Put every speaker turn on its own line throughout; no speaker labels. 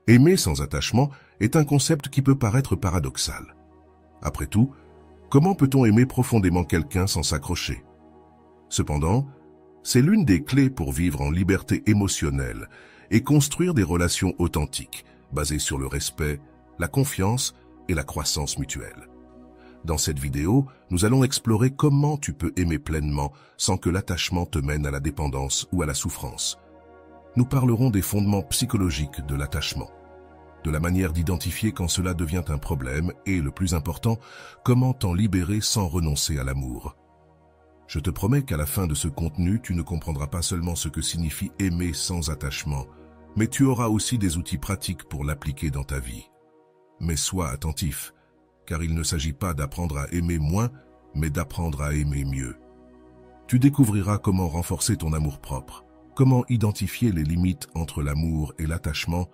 Aimer sans attachement est un concept qui peut paraître paradoxal. Après tout, comment peut-on aimer profondément quelqu'un sans s'accrocher? Cependant, c'est l'une des clés pour vivre en liberté émotionnelle et construire des relations authentiques, basées sur le respect, la confiance et la croissance mutuelle. Dans cette vidéo, nous allons explorer comment tu peux aimer pleinement sans que l'attachement te mène à la dépendance ou à la souffrance. Nous parlerons des fondements psychologiques de l'attachement, de la manière d'identifier quand cela devient un problème et, le plus important, comment t'en libérer sans renoncer à l'amour. Je te promets qu'à la fin de ce contenu, tu ne comprendras pas seulement ce que signifie aimer sans attachement, mais tu auras aussi des outils pratiques pour l'appliquer dans ta vie. Mais sois attentif, car il ne s'agit pas d'apprendre à aimer moins, mais d'apprendre à aimer mieux. Tu découvriras comment renforcer ton amour-propre, comment identifier les limites entre l'amour et l'attachement,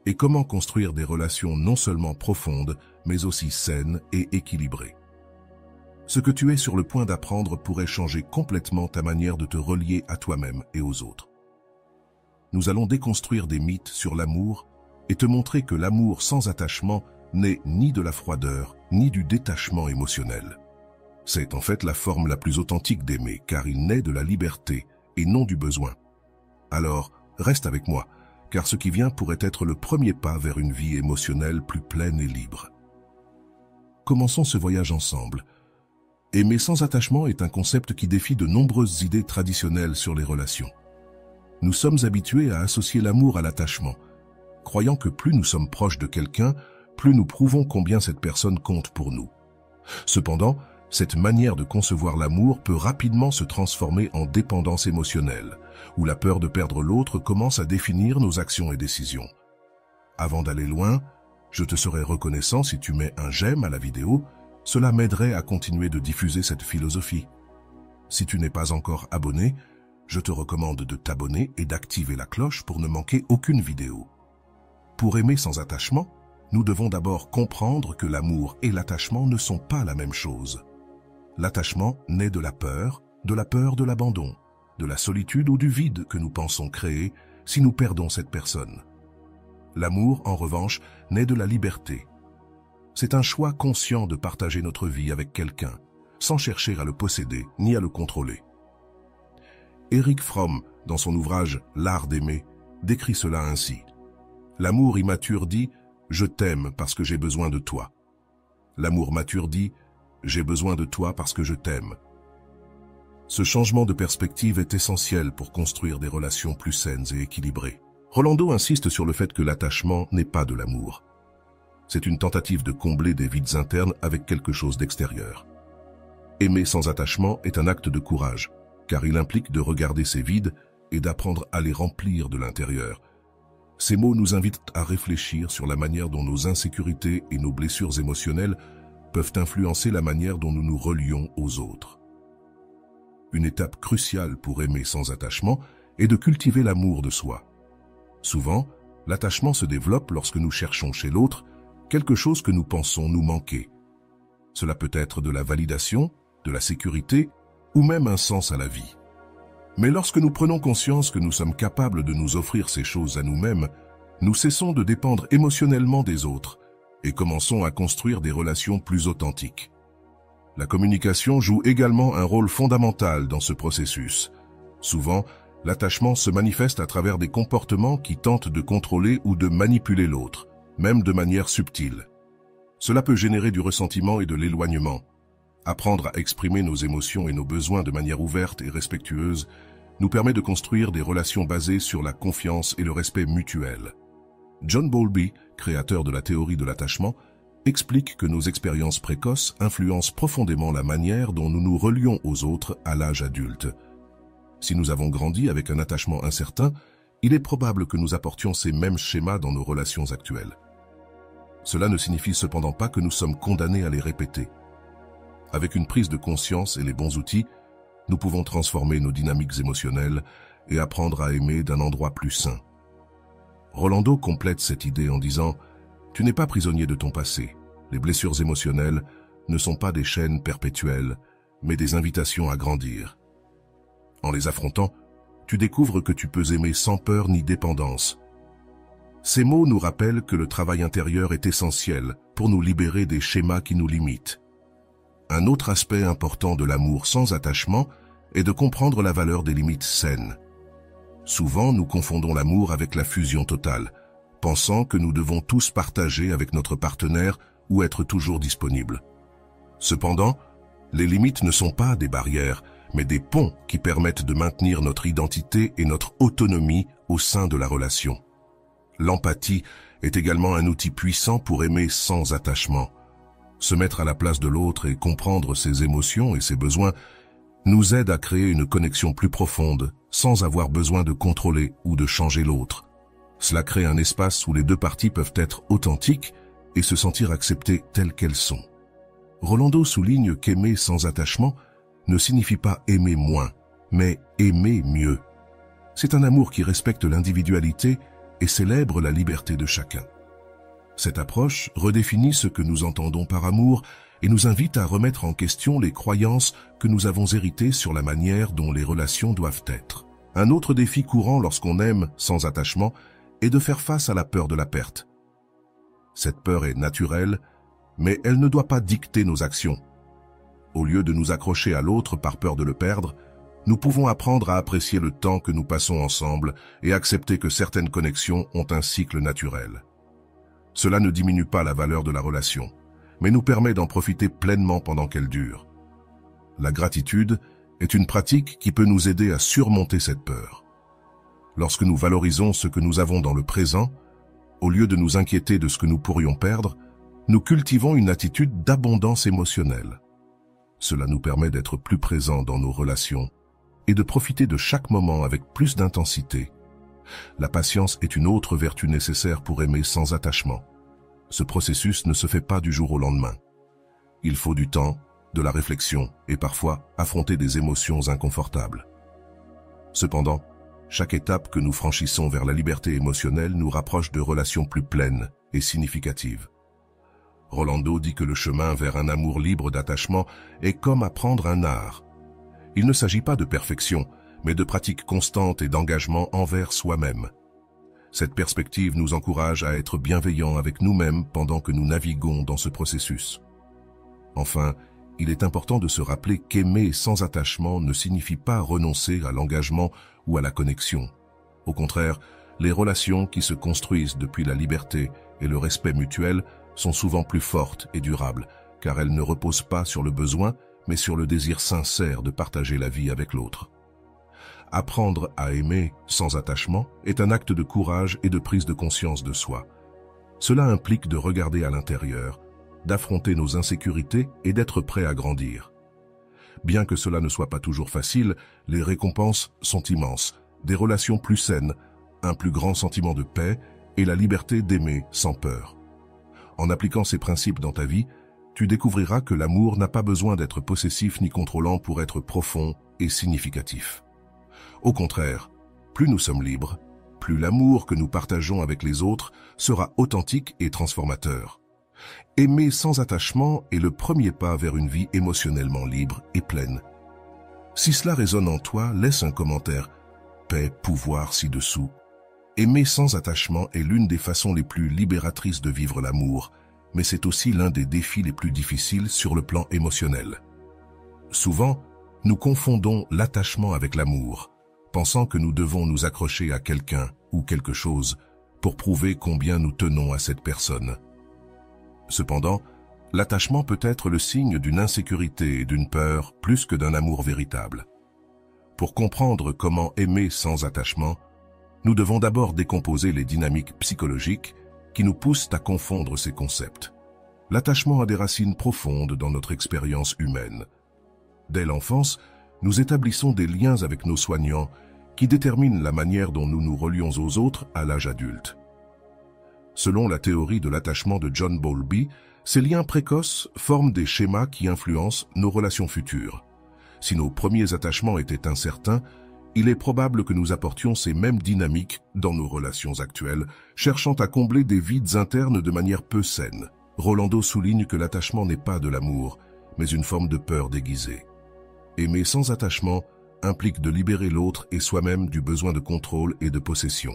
et comment construire des relations non seulement profondes, mais aussi saines et équilibrées. Ce que tu es sur le point d'apprendre pourrait changer complètement ta manière de te relier à toi-même et aux autres. Nous allons déconstruire des mythes sur l'amour et te montrer que l'amour sans attachement n'est ni de la froideur, ni du détachement émotionnel. C'est en fait la forme la plus authentique d'aimer, car il naît de la liberté et non du besoin. Alors, reste avec moi, car ce qui vient pourrait être le premier pas vers une vie émotionnelle plus pleine et libre. Commençons ce voyage ensemble. Aimer sans attachement est un concept qui défie de nombreuses idées traditionnelles sur les relations. Nous sommes habitués à associer l'amour à l'attachement, croyant que plus nous sommes proches de quelqu'un, plus nous prouvons combien cette personne compte pour nous. Cependant, cette manière de concevoir l'amour peut rapidement se transformer en dépendance émotionnelle, où la peur de perdre l'autre commence à définir nos actions et décisions. Avant d'aller loin, je te serais reconnaissant si tu mets un j'aime à la vidéo, cela m'aiderait à continuer de diffuser cette philosophie. Si tu n'es pas encore abonné, je te recommande de t'abonner et d'activer la cloche pour ne manquer aucune vidéo. Pour aimer sans attachement, nous devons d'abord comprendre que l'amour et l'attachement ne sont pas la même chose. L'attachement naît de la peur de l'abandon, de la solitude ou du vide que nous pensons créer si nous perdons cette personne. L'amour, en revanche, naît de la liberté. C'est un choix conscient de partager notre vie avec quelqu'un, sans chercher à le posséder ni à le contrôler. Erich Fromm, dans son ouvrage « L'art d'aimer », décrit cela ainsi. L'amour immature dit « Je t'aime parce que j'ai besoin de toi ». L'amour mature dit « J'ai besoin de toi parce que je t'aime ». Ce changement de perspective est essentiel pour construire des relations plus saines et équilibrées. Rolando insiste sur le fait que l'attachement n'est pas de l'amour. C'est une tentative de combler des vides internes avec quelque chose d'extérieur. Aimer sans attachement est un acte de courage, car il implique de regarder ces vides et d'apprendre à les remplir de l'intérieur. Ces mots nous invitent à réfléchir sur la manière dont nos insécurités et nos blessures émotionnelles peuvent influencer la manière dont nous nous relions aux autres. Une étape cruciale pour aimer sans attachement est de cultiver l'amour de soi. Souvent, l'attachement se développe lorsque nous cherchons chez l'autre quelque chose que nous pensons nous manquer. Cela peut être de la validation, de la sécurité ou même un sens à la vie. Mais lorsque nous prenons conscience que nous sommes capables de nous offrir ces choses à nous-mêmes, nous cessons de dépendre émotionnellement des autres et commençons à construire des relations plus authentiques. La communication joue également un rôle fondamental dans ce processus. Souvent, l'attachement se manifeste à travers des comportements qui tentent de contrôler ou de manipuler l'autre, même de manière subtile. Cela peut générer du ressentiment et de l'éloignement. Apprendre à exprimer nos émotions et nos besoins de manière ouverte et respectueuse nous permet de construire des relations basées sur la confiance et le respect mutuel. John Bowlby, créateur de la théorie de l'attachement, explique que nos expériences précoces influencent profondément la manière dont nous nous relions aux autres à l'âge adulte. Si nous avons grandi avec un attachement incertain, il est probable que nous apportions ces mêmes schémas dans nos relations actuelles. Cela ne signifie cependant pas que nous sommes condamnés à les répéter. Avec une prise de conscience et les bons outils, nous pouvons transformer nos dynamiques émotionnelles et apprendre à aimer d'un endroit plus sain. Rolando complète cette idée en disant « Tu n'es pas prisonnier de ton passé. Les blessures émotionnelles ne sont pas des chaînes perpétuelles, mais des invitations à grandir. En les affrontant, tu découvres que tu peux aimer sans peur ni dépendance. Ces mots nous rappellent que le travail intérieur est essentiel pour nous libérer des schémas qui nous limitent. Un autre aspect important de l'amour sans attachement est de comprendre la valeur des limites saines. Souvent, nous confondons l'amour avec la fusion totale, pensant que nous devons tous partager avec notre partenaire ou être toujours disponibles. Cependant, les limites ne sont pas des barrières, mais des ponts qui permettent de maintenir notre identité et notre autonomie au sein de la relation. L'empathie est également un outil puissant pour aimer sans attachement. Se mettre à la place de l'autre et comprendre ses émotions et ses besoins nous aide à créer une connexion plus profonde, sans avoir besoin de contrôler ou de changer l'autre. Cela crée un espace où les deux parties peuvent être authentiques et se sentir acceptées telles qu'elles sont. Rolando souligne qu'aimer sans attachement ne signifie pas aimer moins, mais aimer mieux. C'est un amour qui respecte l'individualité et célèbre la liberté de chacun. Cette approche redéfinit ce que nous entendons par amour et nous invite à remettre en question les croyances que nous avons héritées sur la manière dont les relations doivent être. Un autre défi courant lorsqu'on aime sans attachement est de faire face à la peur de la perte. Cette peur est naturelle, mais elle ne doit pas dicter nos actions. Au lieu de nous accrocher à l'autre par peur de le perdre, nous pouvons apprendre à apprécier le temps que nous passons ensemble et accepter que certaines connexions ont un cycle naturel. Cela ne diminue pas la valeur de la relation, mais nous permet d'en profiter pleinement pendant qu'elle dure. La gratitude est une pratique qui peut nous aider à surmonter cette peur. Lorsque nous valorisons ce que nous avons dans le présent, au lieu de nous inquiéter de ce que nous pourrions perdre, nous cultivons une attitude d'abondance émotionnelle. Cela nous permet d'être plus présents dans nos relations et de profiter de chaque moment avec plus d'intensité. La patience est une autre vertu nécessaire pour aimer sans attachement. Ce processus ne se fait pas du jour au lendemain. Il faut du temps, de la réflexion et parfois affronter des émotions inconfortables. Cependant, chaque étape que nous franchissons vers la liberté émotionnelle nous rapproche de relations plus pleines et significatives. Rolando dit que le chemin vers un amour libre d'attachement est comme apprendre un art. Il ne s'agit pas de perfection, mais de pratique constante et d'engagement envers soi-même. Cette perspective nous encourage à être bienveillants avec nous-mêmes pendant que nous naviguons dans ce processus. Enfin, il est important de se rappeler qu'aimer sans attachement ne signifie pas renoncer à l'engagement ou à la connexion. Au contraire, les relations qui se construisent depuis la liberté et le respect mutuel sont souvent plus fortes et durables, car elles ne reposent pas sur le besoin, mais sur le désir sincère de partager la vie avec l'autre. Apprendre à aimer sans attachement est un acte de courage et de prise de conscience de soi. Cela implique de regarder à l'intérieur, d'affronter nos insécurités et d'être prêt à grandir. Bien que cela ne soit pas toujours facile, les récompenses sont immenses, des relations plus saines, un plus grand sentiment de paix et la liberté d'aimer sans peur. En appliquant ces principes dans ta vie, tu découvriras que l'amour n'a pas besoin d'être possessif ni contrôlant pour être profond et significatif. Au contraire, plus nous sommes libres, plus l'amour que nous partageons avec les autres sera authentique et transformateur. Aimer sans attachement est le premier pas vers une vie émotionnellement libre et pleine. Si cela résonne en toi, laisse un commentaire. Paix, pouvoir ci-dessous. Aimer sans attachement est l'une des façons les plus libératrices de vivre l'amour, mais c'est aussi l'un des défis les plus difficiles sur le plan émotionnel. Souvent, nous confondons l'attachement avec l'amour, pensant que nous devons nous accrocher à quelqu'un ou quelque chose pour prouver combien nous tenons à cette personne. Cependant, l'attachement peut être le signe d'une insécurité et d'une peur plus que d'un amour véritable. Pour comprendre comment aimer sans attachement, nous devons d'abord décomposer les dynamiques psychologiques qui nous poussent à confondre ces concepts. L'attachement a des racines profondes dans notre expérience humaine. Dès l'enfance, nous établissons des liens avec nos soignants qui déterminent la manière dont nous nous relions aux autres à l'âge adulte. Selon la théorie de l'attachement de John Bowlby, ces liens précoces forment des schémas qui influencent nos relations futures. Si nos premiers attachements étaient incertains, il est probable que nous apportions ces mêmes dynamiques dans nos relations actuelles, cherchant à combler des vides internes de manière peu saine. Rolando souligne que l'attachement n'est pas de l'amour, mais une forme de peur déguisée. Aimer sans attachement implique de libérer l'autre et soi-même du besoin de contrôle et de possession.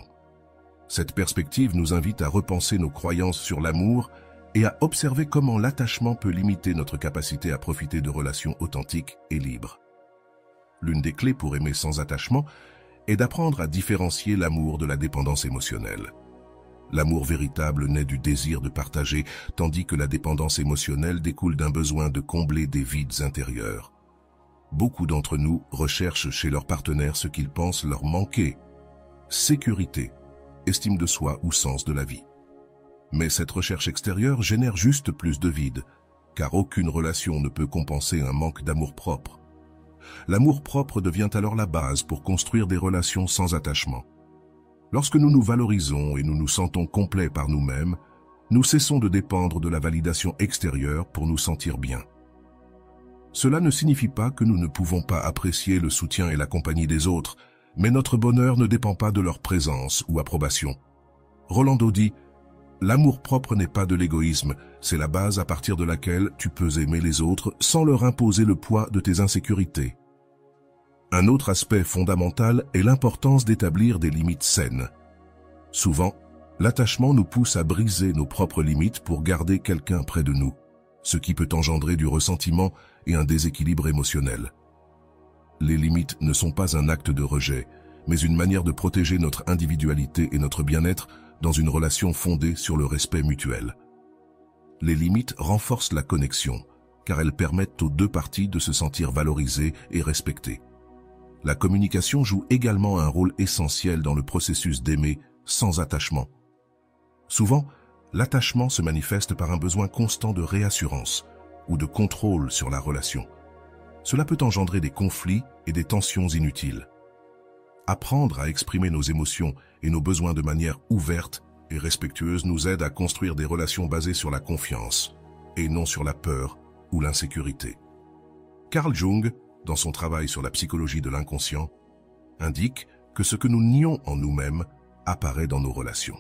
Cette perspective nous invite à repenser nos croyances sur l'amour et à observer comment l'attachement peut limiter notre capacité à profiter de relations authentiques et libres. L'une des clés pour aimer sans attachement est d'apprendre à différencier l'amour de la dépendance émotionnelle. L'amour véritable naît du désir de partager, tandis que la dépendance émotionnelle découle d'un besoin de combler des vides intérieurs. Beaucoup d'entre nous recherchent chez leur partenaire ce qu'ils pensent leur manquer: sécurité, estime de soi ou sens de la vie. Mais cette recherche extérieure génère juste plus de vide, car aucune relation ne peut compenser un manque d'amour-propre. L'amour-propre devient alors la base pour construire des relations sans attachement. Lorsque nous nous valorisons et nous nous sentons complets par nous-mêmes, nous cessons de dépendre de la validation extérieure pour nous sentir bien. Cela ne signifie pas que nous ne pouvons pas apprécier le soutien et la compagnie des autres, mais notre bonheur ne dépend pas de leur présence ou approbation. Rolando dit: « L'amour-propre n'est pas de l'égoïsme, c'est la base à partir de laquelle tu peux aimer les autres sans leur imposer le poids de tes insécurités. » Un autre aspect fondamental est l'importance d'établir des limites saines. Souvent, l'attachement nous pousse à briser nos propres limites pour garder quelqu'un près de nous, ce qui peut engendrer du ressentiment et un déséquilibre émotionnel. Les limites ne sont pas un acte de rejet, mais une manière de protéger notre individualité et notre bien-être dans une relation fondée sur le respect mutuel. Les limites renforcent la connexion, car elles permettent aux deux parties de se sentir valorisées et respectées. La communication joue également un rôle essentiel dans le processus d'aimer sans attachement. Souvent, l'attachement se manifeste par un besoin constant de réassurance ou de contrôle sur la relation. Cela peut engendrer des conflits et des tensions inutiles. Apprendre à exprimer nos émotions et nos besoins de manière ouverte et respectueuse nous aide à construire des relations basées sur la confiance et non sur la peur ou l'insécurité. Carl Jung, dans son travail sur la psychologie de l'inconscient, indique que ce que nous nions en nous-mêmes apparaît dans nos relations.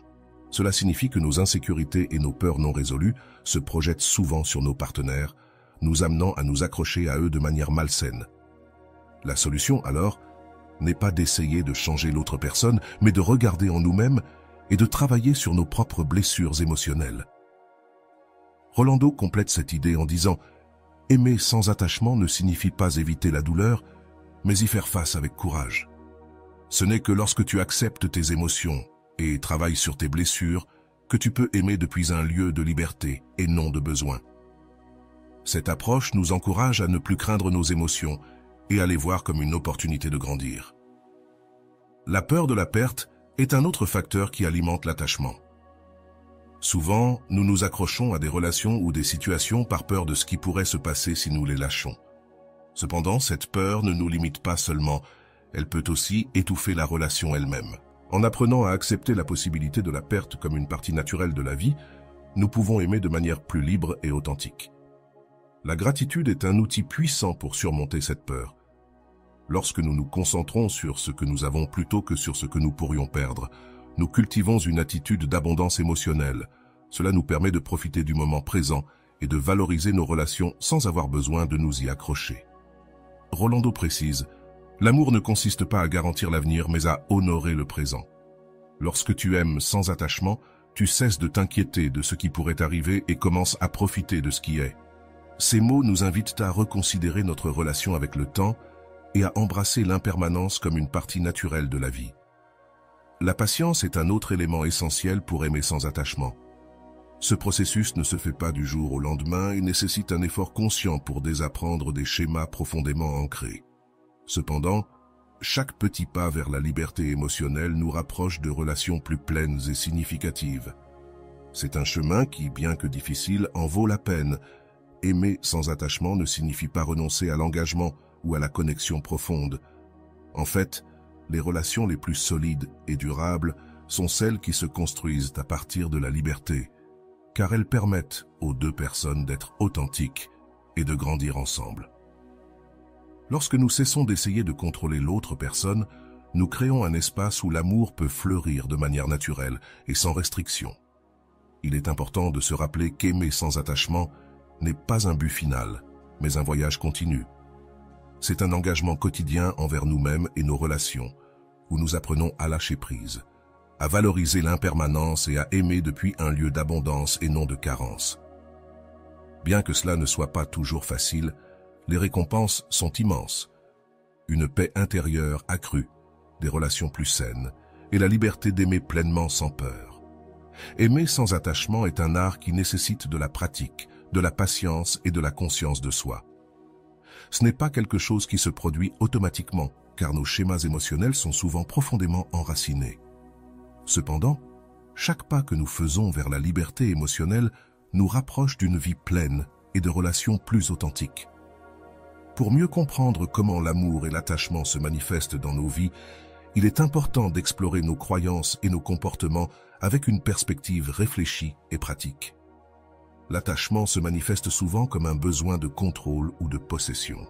Cela signifie que nos insécurités et nos peurs non résolues se projettent souvent sur nos partenaires, nous amenant à nous accrocher à eux de manière malsaine. La solution, alors, n'est pas d'essayer de changer l'autre personne, mais de regarder en nous-mêmes et de travailler sur nos propres blessures émotionnelles. Rolando complète cette idée en disant: « Aimer sans attachement ne signifie pas éviter la douleur, mais y faire face avec courage. Ce n'est que lorsque tu acceptes tes émotions et travailles sur tes blessures que tu peux aimer depuis un lieu de liberté et non de besoin. » Cette approche nous encourage à ne plus craindre nos émotions et à les voir comme une opportunité de grandir. La peur de la perte est un autre facteur qui alimente l'attachement. Souvent, nous nous accrochons à des relations ou des situations par peur de ce qui pourrait se passer si nous les lâchons. Cependant, cette peur ne nous limite pas seulement, elle peut aussi étouffer la relation elle-même. En apprenant à accepter la possibilité de la perte comme une partie naturelle de la vie, nous pouvons aimer de manière plus libre et authentique. La gratitude est un outil puissant pour surmonter cette peur. Lorsque nous nous concentrons sur ce que nous avons plutôt que sur ce que nous pourrions perdre, nous cultivons une attitude d'abondance émotionnelle. Cela nous permet de profiter du moment présent et de valoriser nos relations sans avoir besoin de nous y accrocher. Rolando précise: « L'amour ne consiste pas à garantir l'avenir, mais à honorer le présent. Lorsque tu aimes sans attachement, tu cesses de t'inquiéter de ce qui pourrait arriver et commences à profiter de ce qui est. » Ces mots nous invitent à reconsidérer notre relation avec le temps et à embrasser l'impermanence comme une partie naturelle de la vie. La patience est un autre élément essentiel pour aimer sans attachement. Ce processus ne se fait pas du jour au lendemain et nécessite un effort conscient pour désapprendre des schémas profondément ancrés. Cependant, chaque petit pas vers la liberté émotionnelle nous rapproche de relations plus pleines et significatives. C'est un chemin qui, bien que difficile, en vaut la peine. Aimer sans attachement ne signifie pas renoncer à l'engagement ou à la connexion profonde. En fait, les relations les plus solides et durables sont celles qui se construisent à partir de la liberté, car elles permettent aux deux personnes d'être authentiques et de grandir ensemble. Lorsque nous cessons d'essayer de contrôler l'autre personne, nous créons un espace où l'amour peut fleurir de manière naturelle et sans restriction. Il est important de se rappeler qu'aimer sans attachement n'est pas un but final, mais un voyage continu. C'est un engagement quotidien envers nous-mêmes et nos relations, où nous apprenons à lâcher prise. à valoriser l'impermanence et à aimer depuis un lieu d'abondance et non de carence. Bien que cela ne soit pas toujours facile, les récompenses sont immenses. Une paix intérieure accrue, des relations plus saines et la liberté d'aimer pleinement sans peur. Aimer sans attachement est un art qui nécessite de la pratique, de la patience et de la conscience de soi. Ce n'est pas quelque chose qui se produit automatiquement, car nos schémas émotionnels sont souvent profondément enracinés. Cependant, chaque pas que nous faisons vers la liberté émotionnelle nous rapproche d'une vie pleine et de relations plus authentiques. Pour mieux comprendre comment l'amour et l'attachement se manifestent dans nos vies, il est important d'explorer nos croyances et nos comportements avec une perspective réfléchie et pratique. L'attachement se manifeste souvent comme un besoin de contrôle ou de possession.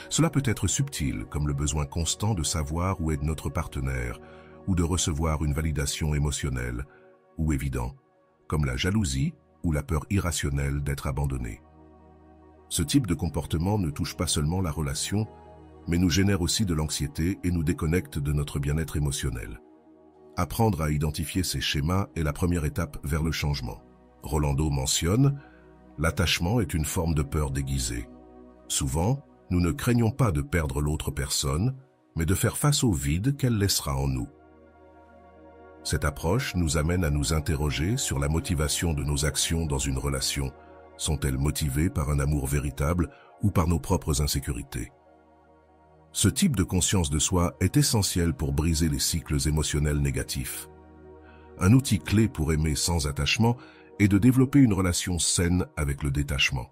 Cela peut être subtil, comme le besoin constant de savoir où est notre partenaire, ou de recevoir une validation émotionnelle, ou évident, comme la jalousie ou la peur irrationnelle d'être abandonné. Ce type de comportement ne touche pas seulement la relation, mais nous génère aussi de l'anxiété et nous déconnecte de notre bien-être émotionnel. Apprendre à identifier ces schémas est la première étape vers le changement. Rolando mentionne, l'attachement est une forme de peur déguisée. Souvent, nous ne craignons pas de perdre l'autre personne, mais de faire face au vide qu'elle laissera en nous. Cette approche nous amène à nous interroger sur la motivation de nos actions dans une relation. Sont-elles motivées par un amour véritable ou par nos propres insécurités? Ce type de conscience de soi est essentiel pour briser les cycles émotionnels négatifs. Un outil clé pour aimer sans attachement est de développer une relation saine avec le détachement.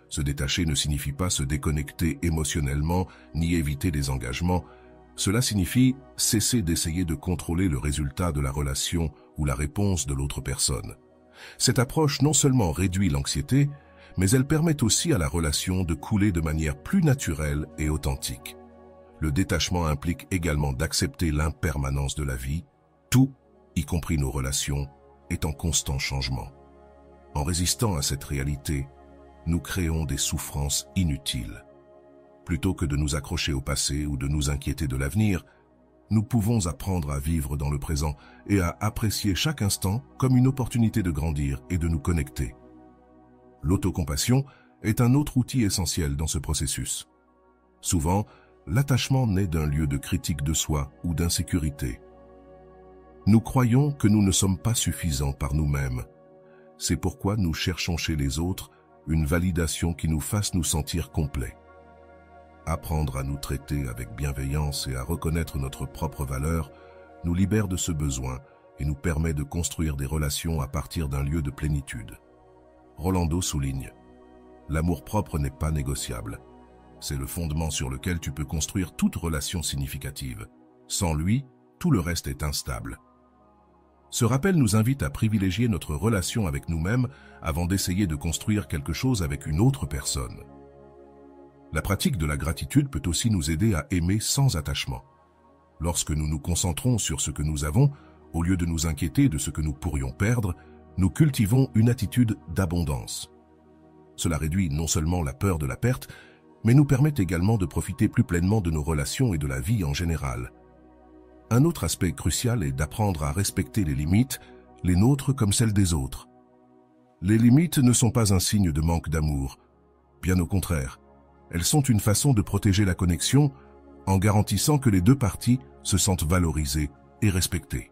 Se détacher ne signifie pas se déconnecter émotionnellement ni éviter des engagements. Cela signifie cesser d'essayer de contrôler le résultat de la relation ou la réponse de l'autre personne. Cette approche non seulement réduit l'anxiété, mais elle permet aussi à la relation de couler de manière plus naturelle et authentique. Le détachement implique également d'accepter l'impermanence de la vie. Tout, y compris nos relations, est en constant changement. En résistant à cette réalité, nous créons des souffrances inutiles. Plutôt que de nous accrocher au passé ou de nous inquiéter de l'avenir, nous pouvons apprendre à vivre dans le présent et à apprécier chaque instant comme une opportunité de grandir et de nous connecter. L'autocompassion est un autre outil essentiel dans ce processus. Souvent, l'attachement naît d'un lieu de critique de soi ou d'insécurité. Nous croyons que nous ne sommes pas suffisants par nous-mêmes. C'est pourquoi nous cherchons chez les autres une validation qui nous fasse nous sentir complets. Apprendre à nous traiter avec bienveillance et à reconnaître notre propre valeur nous libère de ce besoin et nous permet de construire des relations à partir d'un lieu de plénitude. Rolando souligne, l'amour-propre n'est pas négociable. C'est le fondement sur lequel tu peux construire toute relation significative. Sans lui, tout le reste est instable. Ce rappel nous invite à privilégier notre relation avec nous-mêmes avant d'essayer de construire quelque chose avec une autre personne. La pratique de la gratitude peut aussi nous aider à aimer sans attachement. Lorsque nous nous concentrons sur ce que nous avons, au lieu de nous inquiéter de ce que nous pourrions perdre, nous cultivons une attitude d'abondance. Cela réduit non seulement la peur de la perte, mais nous permet également de profiter plus pleinement de nos relations et de la vie en général. Un autre aspect crucial est d'apprendre à respecter les limites, les nôtres comme celles des autres. Les limites ne sont pas un signe de manque d'amour, bien au contraire. Elles sont une façon de protéger la connexion en garantissant que les deux parties se sentent valorisées et respectées.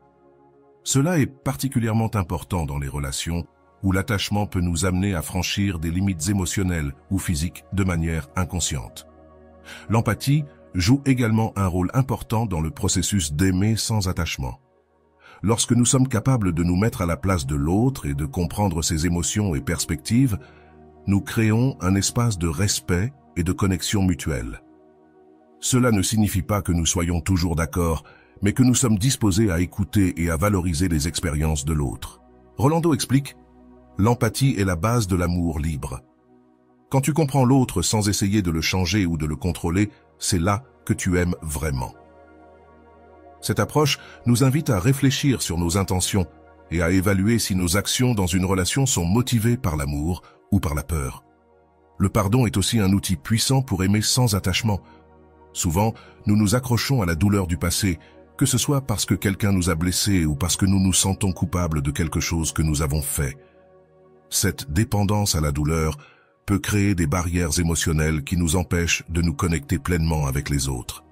Cela est particulièrement important dans les relations où l'attachement peut nous amener à franchir des limites émotionnelles ou physiques de manière inconsciente. L'empathie joue également un rôle important dans le processus d'aimer sans attachement. Lorsque nous sommes capables de nous mettre à la place de l'autre et de comprendre ses émotions et perspectives, nous créons un espace de respect et de connexion mutuelle. Cela ne signifie pas que nous soyons toujours d'accord, mais que nous sommes disposés à écouter et à valoriser les expériences de l'autre. Rolando explique, l'empathie est la base de l'amour libre. Quand tu comprends l'autre sans essayer de le changer ou de le contrôler, c'est là que tu aimes vraiment. Cette approche nous invite à réfléchir sur nos intentions et à évaluer si nos actions dans une relation sont motivées par l'amour ou par la peur. Le pardon est aussi un outil puissant pour aimer sans attachement. Souvent, nous nous accrochons à la douleur du passé, que ce soit parce que quelqu'un nous a blessés ou parce que nous nous sentons coupables de quelque chose que nous avons fait. Cette dépendance à la douleur peut créer des barrières émotionnelles qui nous empêchent de nous connecter pleinement avec les autres.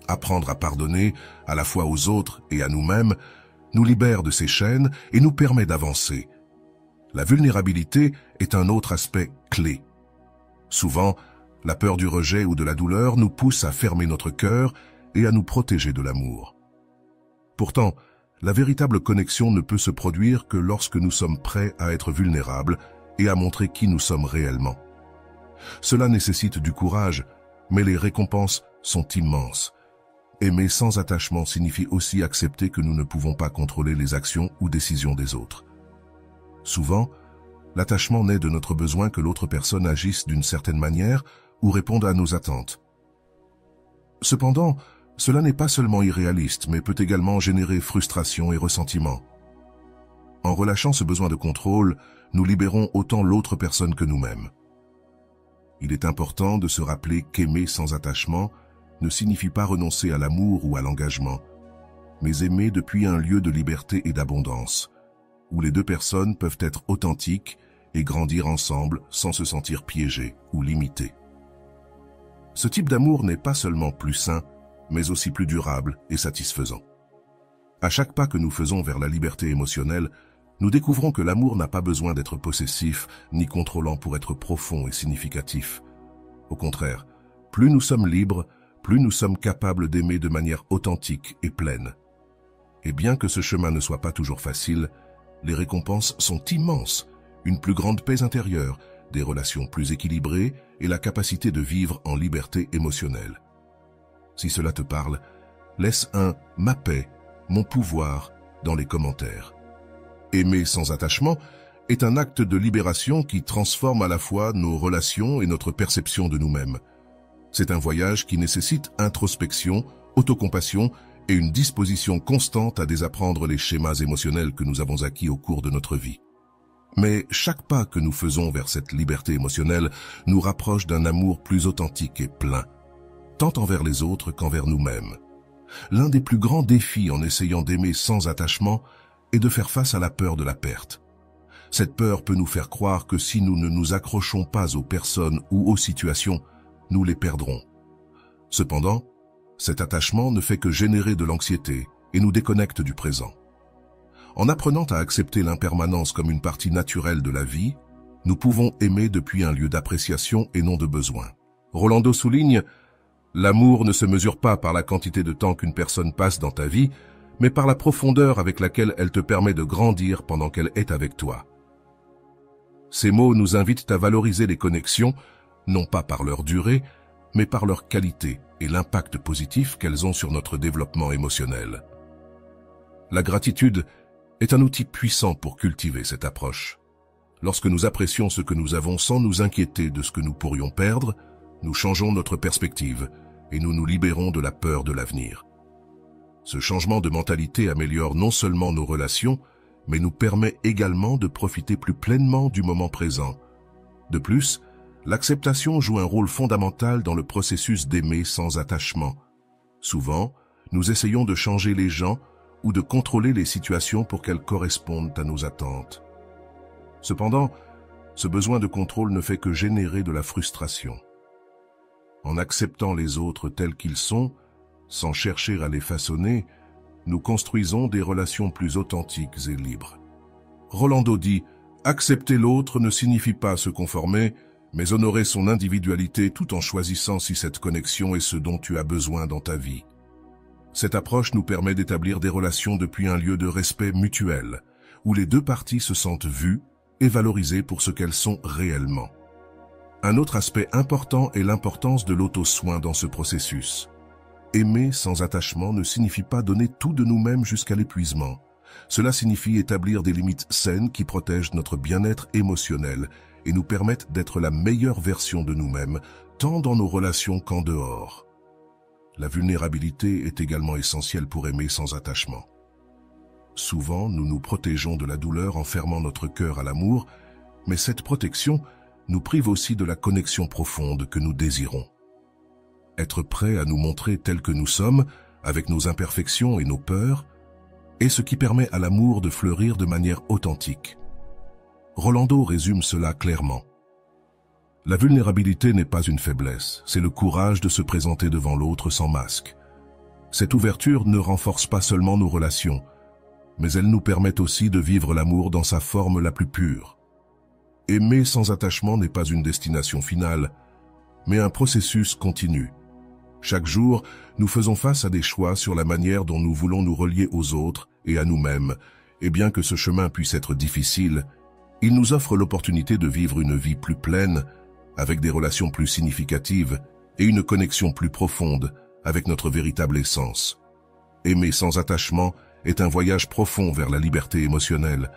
Apprendre à pardonner, à la fois aux autres et à nous-mêmes, nous libère de ces chaînes et nous permet d'avancer. La vulnérabilité est un autre aspect clé. Souvent, la peur du rejet ou de la douleur nous pousse à fermer notre cœur et à nous protéger de l'amour. Pourtant, la véritable connexion ne peut se produire que lorsque nous sommes prêts à être vulnérables et à montrer qui nous sommes réellement. Cela nécessite du courage, mais les récompenses sont immenses. Aimer sans attachement signifie aussi accepter que nous ne pouvons pas contrôler les actions ou décisions des autres. Souvent, l'attachement naît de notre besoin que l'autre personne agisse d'une certaine manière ou réponde à nos attentes. Cependant, cela n'est pas seulement irréaliste, mais peut également générer frustration et ressentiment. En relâchant ce besoin de contrôle, nous libérons autant l'autre personne que nous-mêmes. Il est important de se rappeler qu'aimer sans attachement ne signifie pas renoncer à l'amour ou à l'engagement, mais aimer depuis un lieu de liberté et d'abondance, où les deux personnes peuvent être authentiques et grandir ensemble sans se sentir piégées ou limitées. Ce type d'amour n'est pas seulement plus sain, mais aussi plus durable et satisfaisant. À chaque pas que nous faisons vers la liberté émotionnelle, nous découvrons que l'amour n'a pas besoin d'être possessif ni contrôlant pour être profond et significatif. Au contraire, plus nous sommes libres, plus nous sommes capables d'aimer de manière authentique et pleine. Et bien que ce chemin ne soit pas toujours facile, les récompenses sont immenses, une plus grande paix intérieure, des relations plus équilibrées et la capacité de vivre en liberté émotionnelle. Si cela te parle, laisse un « ma paix, mon pouvoir » dans les commentaires. Aimer sans attachement est un acte de libération qui transforme à la fois nos relations et notre perception de nous-mêmes. C'est un voyage qui nécessite introspection, autocompassion et une disposition constante à désapprendre les schémas émotionnels que nous avons acquis au cours de notre vie. Mais chaque pas que nous faisons vers cette liberté émotionnelle nous rapproche d'un amour plus authentique et plein, tant envers les autres qu'envers nous-mêmes. L'un des plus grands défis en essayant d'aimer sans attachement est de faire face à la peur de la perte. Cette peur peut nous faire croire que si nous ne nous accrochons pas aux personnes ou aux situations, nous les perdrons. Cependant, cet attachement ne fait que générer de l'anxiété et nous déconnecte du présent. En apprenant à accepter l'impermanence comme une partie naturelle de la vie, nous pouvons aimer depuis un lieu d'appréciation et non de besoin. Rolando souligne « L'amour ne se mesure pas par la quantité de temps qu'une personne passe dans ta vie, mais par la profondeur avec laquelle elle te permet de grandir pendant qu'elle est avec toi. » Ces mots nous invitent à valoriser les connexions, non pas par leur durée, mais par leur qualité et l'impact positif qu'elles ont sur notre développement émotionnel. La gratitude est un outil puissant pour cultiver cette approche. Lorsque nous apprécions ce que nous avons sans nous inquiéter de ce que nous pourrions perdre, nous changeons notre perspective et nous nous libérons de la peur de l'avenir. Ce changement de mentalité améliore non seulement nos relations, mais nous permet également de profiter plus pleinement du moment présent. De plus, l'acceptation joue un rôle fondamental dans le processus d'aimer sans attachement. Souvent, nous essayons de changer les gens ou de contrôler les situations pour qu'elles correspondent à nos attentes. Cependant, ce besoin de contrôle ne fait que générer de la frustration. En acceptant les autres tels qu'ils sont, sans chercher à les façonner, nous construisons des relations plus authentiques et libres. Rolando dit « Accepter l'autre ne signifie pas se conformer, mais honorer son individualité tout en choisissant si cette connexion est ce dont tu as besoin dans ta vie. » Cette approche nous permet d'établir des relations depuis un lieu de respect mutuel, où les deux parties se sentent vues et valorisées pour ce qu'elles sont réellement. Un autre aspect important est l'importance de l'auto-soin dans ce processus. Aimer sans attachement ne signifie pas donner tout de nous-mêmes jusqu'à l'épuisement. Cela signifie établir des limites saines qui protègent notre bien-être émotionnel et nous permettent d'être la meilleure version de nous-mêmes, tant dans nos relations qu'en dehors. La vulnérabilité est également essentielle pour aimer sans attachement. Souvent, nous nous protégeons de la douleur en fermant notre cœur à l'amour, mais cette protection nous prive aussi de la connexion profonde que nous désirons. Être prêt à nous montrer tels que nous sommes, avec nos imperfections et nos peurs, est ce qui permet à l'amour de fleurir de manière authentique. Rolando résume cela clairement. La vulnérabilité n'est pas une faiblesse, c'est le courage de se présenter devant l'autre sans masque. Cette ouverture ne renforce pas seulement nos relations, mais elle nous permet aussi de vivre l'amour dans sa forme la plus pure. Aimer sans attachement n'est pas une destination finale, mais un processus continu. Chaque jour, nous faisons face à des choix sur la manière dont nous voulons nous relier aux autres et à nous-mêmes, et bien que ce chemin puisse être difficile, il nous offre l'opportunité de vivre une vie plus pleine, avec des relations plus significatives et une connexion plus profonde avec notre véritable essence. Aimer sans attachement est un voyage profond vers la liberté émotionnelle,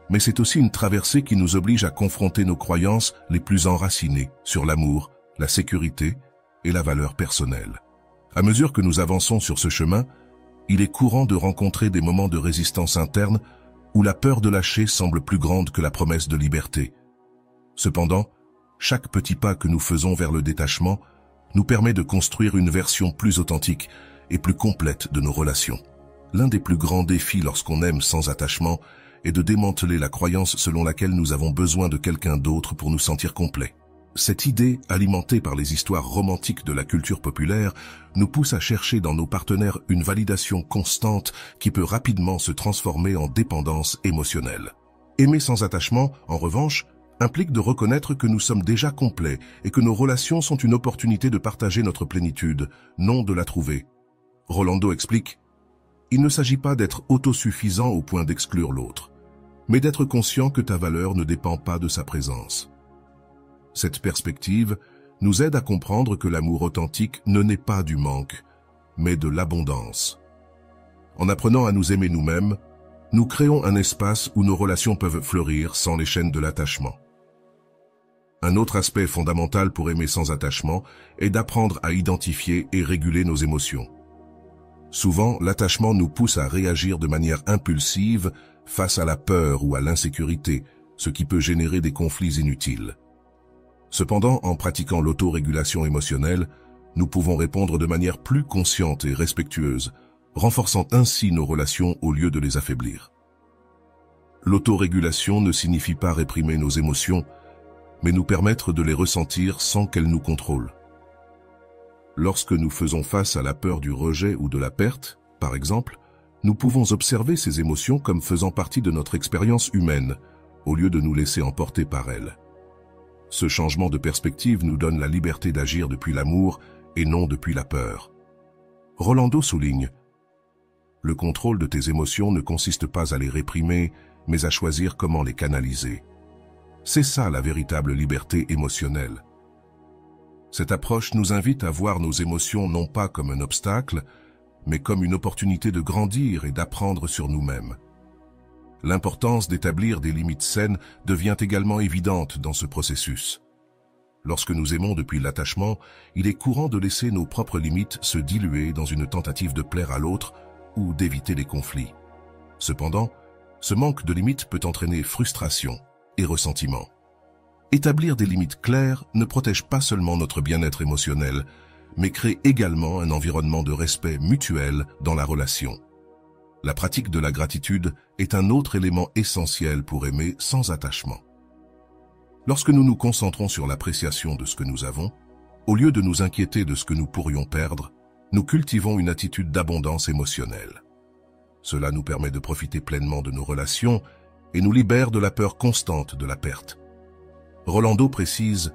mais c'est aussi une traversée qui nous oblige à confronter nos croyances les plus enracinées sur l'amour, la sécurité et la valeur personnelle. À mesure que nous avançons sur ce chemin, il est courant de rencontrer des moments de résistance interne où la peur de lâcher semble plus grande que la promesse de liberté. Cependant, chaque petit pas que nous faisons vers le détachement nous permet de construire une version plus authentique et plus complète de nos relations. L'un des plus grands défis lorsqu'on aime sans attachement est de démanteler la croyance selon laquelle nous avons besoin de quelqu'un d'autre pour nous sentir complets. Cette idée, alimentée par les histoires romantiques de la culture populaire, nous pousse à chercher dans nos partenaires une validation constante qui peut rapidement se transformer en dépendance émotionnelle. Aimer sans attachement, en revanche, implique de reconnaître que nous sommes déjà complets et que nos relations sont une opportunité de partager notre plénitude, non de la trouver. Rolando explique: il ne s'agit pas d'être autosuffisant au point d'exclure l'autre, mais d'être conscient que ta valeur ne dépend pas de sa présence. Cette perspective nous aide à comprendre que l'amour authentique ne naît pas du manque, mais de l'abondance. En apprenant à nous aimer nous-mêmes, nous créons un espace où nos relations peuvent fleurir sans les chaînes de l'attachement. Un autre aspect fondamental pour aimer sans attachement est d'apprendre à identifier et réguler nos émotions. Souvent, l'attachement nous pousse à réagir de manière impulsive face à la peur ou à l'insécurité, ce qui peut générer des conflits inutiles. Cependant, en pratiquant l'autorégulation émotionnelle, nous pouvons répondre de manière plus consciente et respectueuse, renforçant ainsi nos relations au lieu de les affaiblir. L'autorégulation ne signifie pas réprimer nos émotions, mais nous permettre de les ressentir sans qu'elles nous contrôlent. Lorsque nous faisons face à la peur du rejet ou de la perte, par exemple, nous pouvons observer ces émotions comme faisant partie de notre expérience humaine, au lieu de nous laisser emporter par elles. Ce changement de perspective nous donne la liberté d'agir depuis l'amour et non depuis la peur. Rolando souligne: le contrôle de tes émotions ne consiste pas à les réprimer, mais à choisir comment les canaliser. C'est ça la véritable liberté émotionnelle. Cette approche nous invite à voir nos émotions non pas comme un obstacle, mais comme une opportunité de grandir et d'apprendre sur nous-mêmes. L'importance d'établir des limites saines devient également évidente dans ce processus. Lorsque nous aimons depuis l'attachement, il est courant de laisser nos propres limites se diluer dans une tentative de plaire à l'autre ou d'éviter les conflits. Cependant, ce manque de limites peut entraîner frustration et ressentiment. Établir des limites claires ne protège pas seulement notre bien-être émotionnel, mais crée également un environnement de respect mutuel dans la relation. La pratique de la gratitude est un autre élément essentiel pour aimer sans attachement. Lorsque nous nous concentrons sur l'appréciation de ce que nous avons, au lieu de nous inquiéter de ce que nous pourrions perdre, nous cultivons une attitude d'abondance émotionnelle. Cela nous permet de profiter pleinement de nos relations et nous libère de la peur constante de la perte. Rolando précise: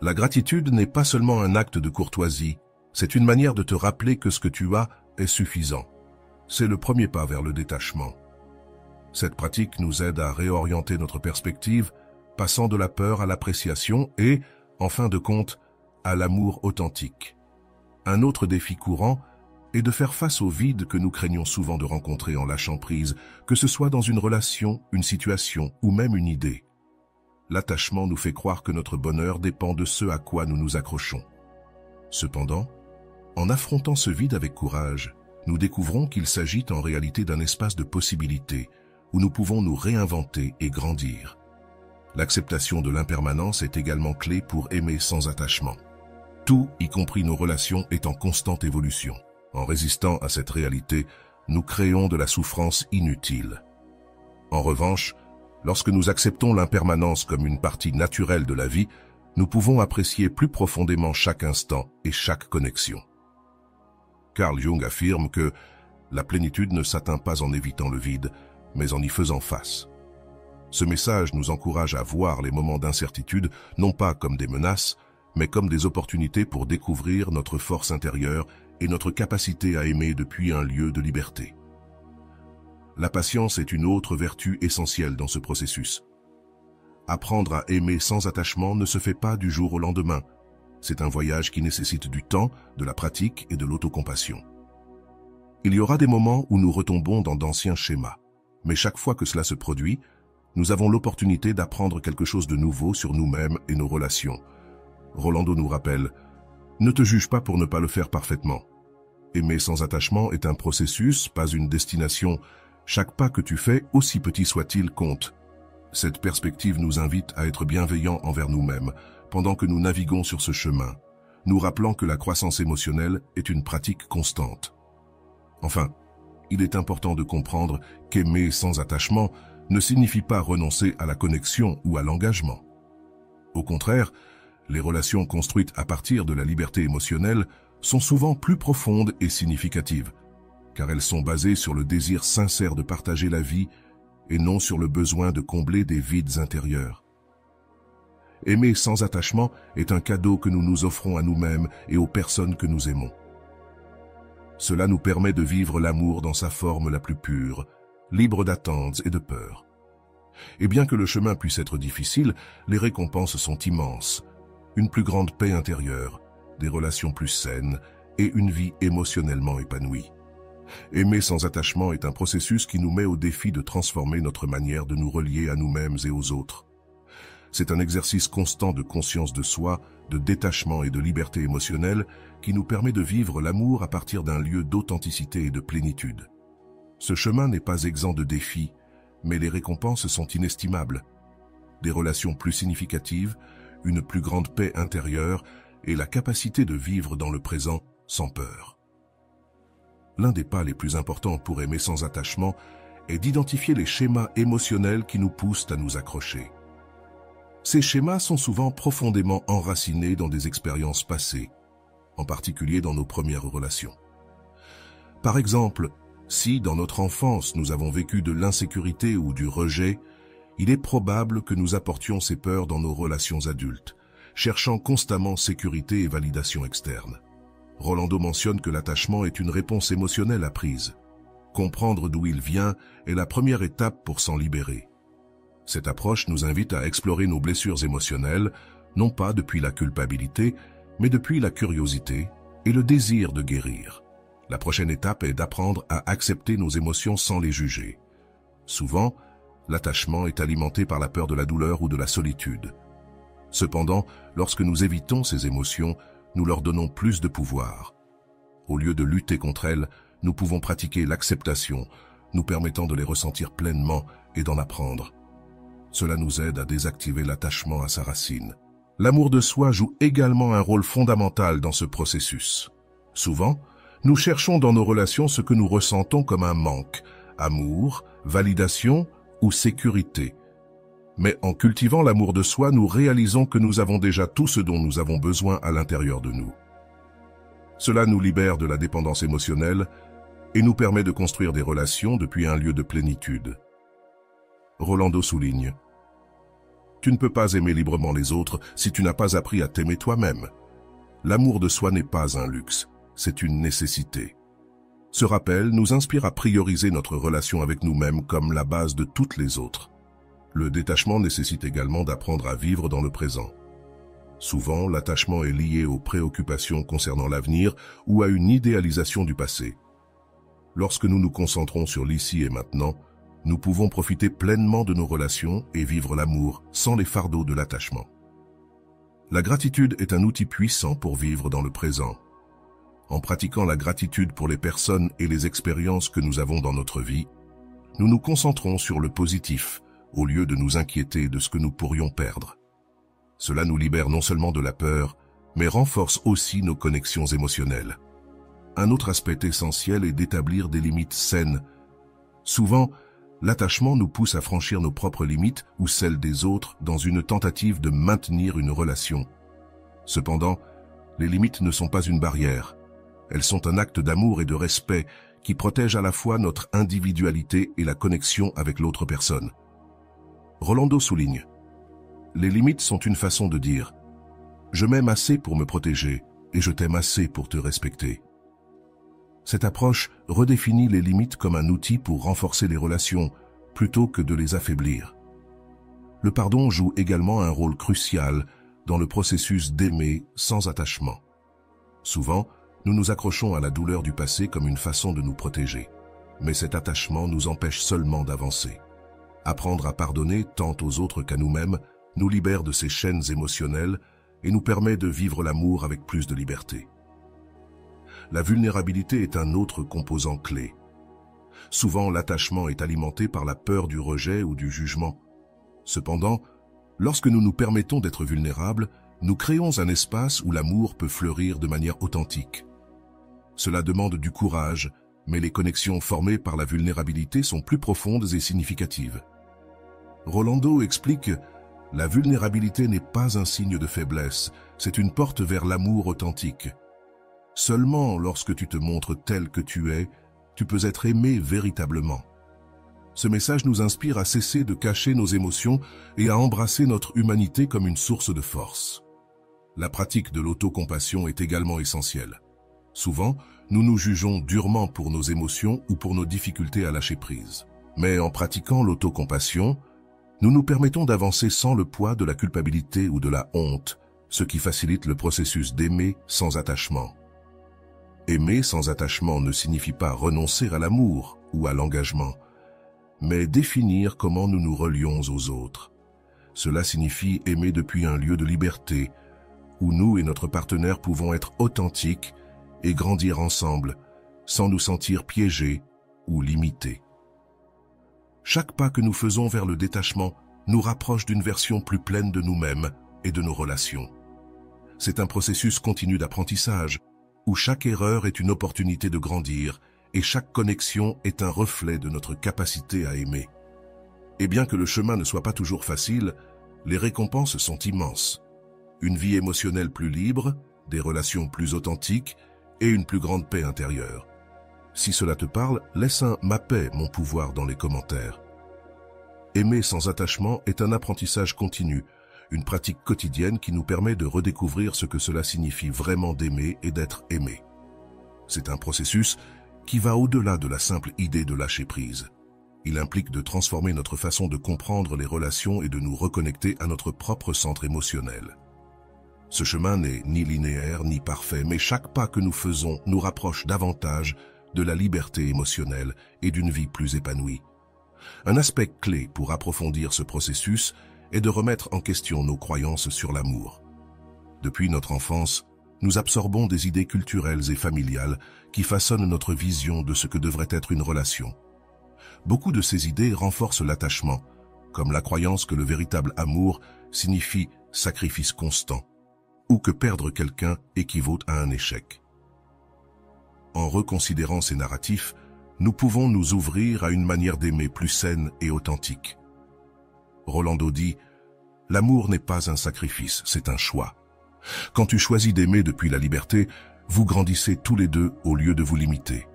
la gratitude n'est pas seulement un acte de courtoisie, c'est une manière de te rappeler que ce que tu as est suffisant. C'est le premier pas vers le détachement. Cette pratique nous aide à réorienter notre perspective, passant de la peur à l'appréciation et, en fin de compte, à l'amour authentique. Un autre défi courant est de faire face au vide que nous craignons souvent de rencontrer en lâchant prise, que ce soit dans une relation, une situation ou même une idée. L'attachement nous fait croire que notre bonheur dépend de ce à quoi nous nous accrochons. Cependant, en affrontant ce vide avec courage, nous découvrons qu'il s'agit en réalité d'un espace de possibilités où nous pouvons nous réinventer et grandir. L'acceptation de l'impermanence est également clé pour aimer sans attachement. Tout, y compris nos relations, est en constante évolution. En résistant à cette réalité, nous créons de la souffrance inutile. En revanche, lorsque nous acceptons l'impermanence comme une partie naturelle de la vie, nous pouvons apprécier plus profondément chaque instant et chaque connexion. Carl Jung affirme que la plénitude ne s'atteint pas en évitant le vide, mais en y faisant face. Ce message nous encourage à voir les moments d'incertitude non pas comme des menaces, mais comme des opportunités pour découvrir notre force intérieure et notre capacité à aimer depuis un lieu de liberté. La patience est une autre vertu essentielle dans ce processus. Apprendre à aimer sans attachement ne se fait pas du jour au lendemain. C'est un voyage qui nécessite du temps, de la pratique et de l'autocompassion. Il y aura des moments où nous retombons dans d'anciens schémas, mais chaque fois que cela se produit, nous avons l'opportunité d'apprendre quelque chose de nouveau sur nous-mêmes et nos relations. Rolando nous rappelle « Ne te juge pas pour ne pas le faire parfaitement. Aimer sans attachement est un processus, pas une destination. Chaque pas que tu fais, aussi petit soit-il, compte. » Cette perspective nous invite à être bienveillants envers nous-mêmes pendant que nous naviguons sur ce chemin, nous rappelant que la croissance émotionnelle est une pratique constante. Enfin, il est important de comprendre qu'aimer sans attachement ne signifie pas renoncer à la connexion ou à l'engagement. Au contraire, les relations construites à partir de la liberté émotionnelle sont souvent plus profondes et significatives, car elles sont basées sur le désir sincère de partager la vie et non sur le besoin de combler des vides intérieurs. Aimer sans attachement est un cadeau que nous nous offrons à nous-mêmes et aux personnes que nous aimons. Cela nous permet de vivre l'amour dans sa forme la plus pure, libre d'attentes et de peurs. Et bien que le chemin puisse être difficile, les récompenses sont immenses. Une plus grande paix intérieure, des relations plus saines et une vie émotionnellement épanouie. Aimer sans attachement est un processus qui nous met au défi de transformer notre manière de nous relier à nous-mêmes et aux autres. C'est un exercice constant de conscience de soi, de détachement et de liberté émotionnelle qui nous permet de vivre l'amour à partir d'un lieu d'authenticité et de plénitude. Ce chemin n'est pas exempt de défis, mais les récompenses sont inestimables. Des relations plus significatives, une plus grande paix intérieure et la capacité de vivre dans le présent sans peur. L'un des pas les plus importants pour aimer sans attachement est d'identifier les schémas émotionnels qui nous poussent à nous accrocher. Ces schémas sont souvent profondément enracinés dans des expériences passées, en particulier dans nos premières relations. Par exemple, si dans notre enfance nous avons vécu de l'insécurité ou du rejet, il est probable que nous apportions ces peurs dans nos relations adultes, cherchant constamment sécurité et validation externe. Rolando mentionne que l'attachement est une réponse émotionnelle apprise. Comprendre d'où il vient est la première étape pour s'en libérer. Cette approche nous invite à explorer nos blessures émotionnelles, non pas depuis la culpabilité, mais depuis la curiosité et le désir de guérir. La prochaine étape est d'apprendre à accepter nos émotions sans les juger. Souvent, l'attachement est alimenté par la peur de la douleur ou de la solitude. Cependant, lorsque nous évitons ces émotions, nous leur donnons plus de pouvoir. Au lieu de lutter contre elles, nous pouvons pratiquer l'acceptation, nous permettant de les ressentir pleinement et d'en apprendre. Cela nous aide à désactiver l'attachement à sa racine. L'amour de soi joue également un rôle fondamental dans ce processus. Souvent, nous cherchons dans nos relations ce que nous ressentons comme un manque, amour, validation ou sécurité. Mais en cultivant l'amour de soi, nous réalisons que nous avons déjà tout ce dont nous avons besoin à l'intérieur de nous. Cela nous libère de la dépendance émotionnelle et nous permet de construire des relations depuis un lieu de plénitude. Rolando souligne « Tu ne peux pas aimer librement les autres si tu n'as pas appris à t'aimer toi-même. L'amour de soi n'est pas un luxe, c'est une nécessité. » Ce rappel nous inspire à prioriser notre relation avec nous-mêmes comme la base de toutes les autres. Le détachement nécessite également d'apprendre à vivre dans le présent. Souvent, l'attachement est lié aux préoccupations concernant l'avenir ou à une idéalisation du passé. Lorsque nous nous concentrons sur l'ici et maintenant, nous pouvons profiter pleinement de nos relations et vivre l'amour sans les fardeaux de l'attachement. La gratitude est un outil puissant pour vivre dans le présent. En pratiquant la gratitude pour les personnes et les expériences que nous avons dans notre vie, nous nous concentrons sur le positif, au lieu de nous inquiéter de ce que nous pourrions perdre. Cela nous libère non seulement de la peur, mais renforce aussi nos connexions émotionnelles. Un autre aspect essentiel est d'établir des limites saines. Souvent, l'attachement nous pousse à franchir nos propres limites ou celles des autres dans une tentative de maintenir une relation. Cependant, les limites ne sont pas une barrière. Elles sont un acte d'amour et de respect qui protège à la fois notre individualité et la connexion avec l'autre personne. Rolando souligne: les limites sont une façon de dire « Je m'aime assez pour me protéger et je t'aime assez pour te respecter ». Cette approche redéfinit les limites comme un outil pour renforcer les relations plutôt que de les affaiblir. Le pardon joue également un rôle crucial dans le processus d'aimer sans attachement. Souvent, nous nous accrochons à la douleur du passé comme une façon de nous protéger. Mais cet attachement nous empêche seulement d'avancer. Apprendre à pardonner tant aux autres qu'à nous-mêmes nous libère de ces chaînes émotionnelles et nous permet de vivre l'amour avec plus de liberté. La vulnérabilité est un autre composant clé. Souvent, l'attachement est alimenté par la peur du rejet ou du jugement. Cependant, lorsque nous nous permettons d'être vulnérables, nous créons un espace où l'amour peut fleurir de manière authentique. Cela demande du courage, mais les connexions formées par la vulnérabilité sont plus profondes et significatives. Rolando explique: la vulnérabilité n'est pas un signe de faiblesse, c'est une porte vers l'amour authentique. Seulement lorsque tu te montres tel que tu es, tu peux être aimé véritablement. Ce message nous inspire à cesser de cacher nos émotions et à embrasser notre humanité comme une source de force. La pratique de l'autocompassion est également essentielle. Souvent, nous nous jugeons durement pour nos émotions ou pour nos difficultés à lâcher prise. Mais en pratiquant l'autocompassion, nous nous permettons d'avancer sans le poids de la culpabilité ou de la honte, ce qui facilite le processus d'aimer sans attachement. Aimer sans attachement ne signifie pas renoncer à l'amour ou à l'engagement, mais définir comment nous nous relions aux autres. Cela signifie aimer depuis un lieu de liberté, où nous et notre partenaire pouvons être authentiques et grandir ensemble, sans nous sentir piégés ou limités. Chaque pas que nous faisons vers le détachement nous rapproche d'une version plus pleine de nous-mêmes et de nos relations. C'est un processus continu d'apprentissage, où chaque erreur est une opportunité de grandir et chaque connexion est un reflet de notre capacité à aimer. Et bien que le chemin ne soit pas toujours facile, les récompenses sont immenses. Une vie émotionnelle plus libre, des relations plus authentiques et une plus grande paix intérieure. Si cela te parle, laisse un « ma paix, mon pouvoir » dans les commentaires. Aimer sans attachement est un apprentissage continu, une pratique quotidienne qui nous permet de redécouvrir ce que cela signifie vraiment d'aimer et d'être aimé. C'est un processus qui va au-delà de la simple idée de lâcher prise. Il implique de transformer notre façon de comprendre les relations et de nous reconnecter à notre propre centre émotionnel. Ce chemin n'est ni linéaire ni parfait, mais chaque pas que nous faisons nous rapproche davantage de la liberté émotionnelle et d'une vie plus épanouie. Un aspect clé pour approfondir ce processus est de remettre en question nos croyances sur l'amour. Depuis notre enfance, nous absorbons des idées culturelles et familiales qui façonnent notre vision de ce que devrait être une relation. Beaucoup de ces idées renforcent l'attachement, comme la croyance que le véritable amour signifie sacrifice constant, ou que perdre quelqu'un équivaut à un échec. En reconsidérant ces narratifs, nous pouvons nous ouvrir à une manière d'aimer plus saine et authentique. Rolando dit: l'amour n'est pas un sacrifice, c'est un choix. Quand tu choisis d'aimer depuis la liberté, vous grandissez tous les deux au lieu de vous limiter.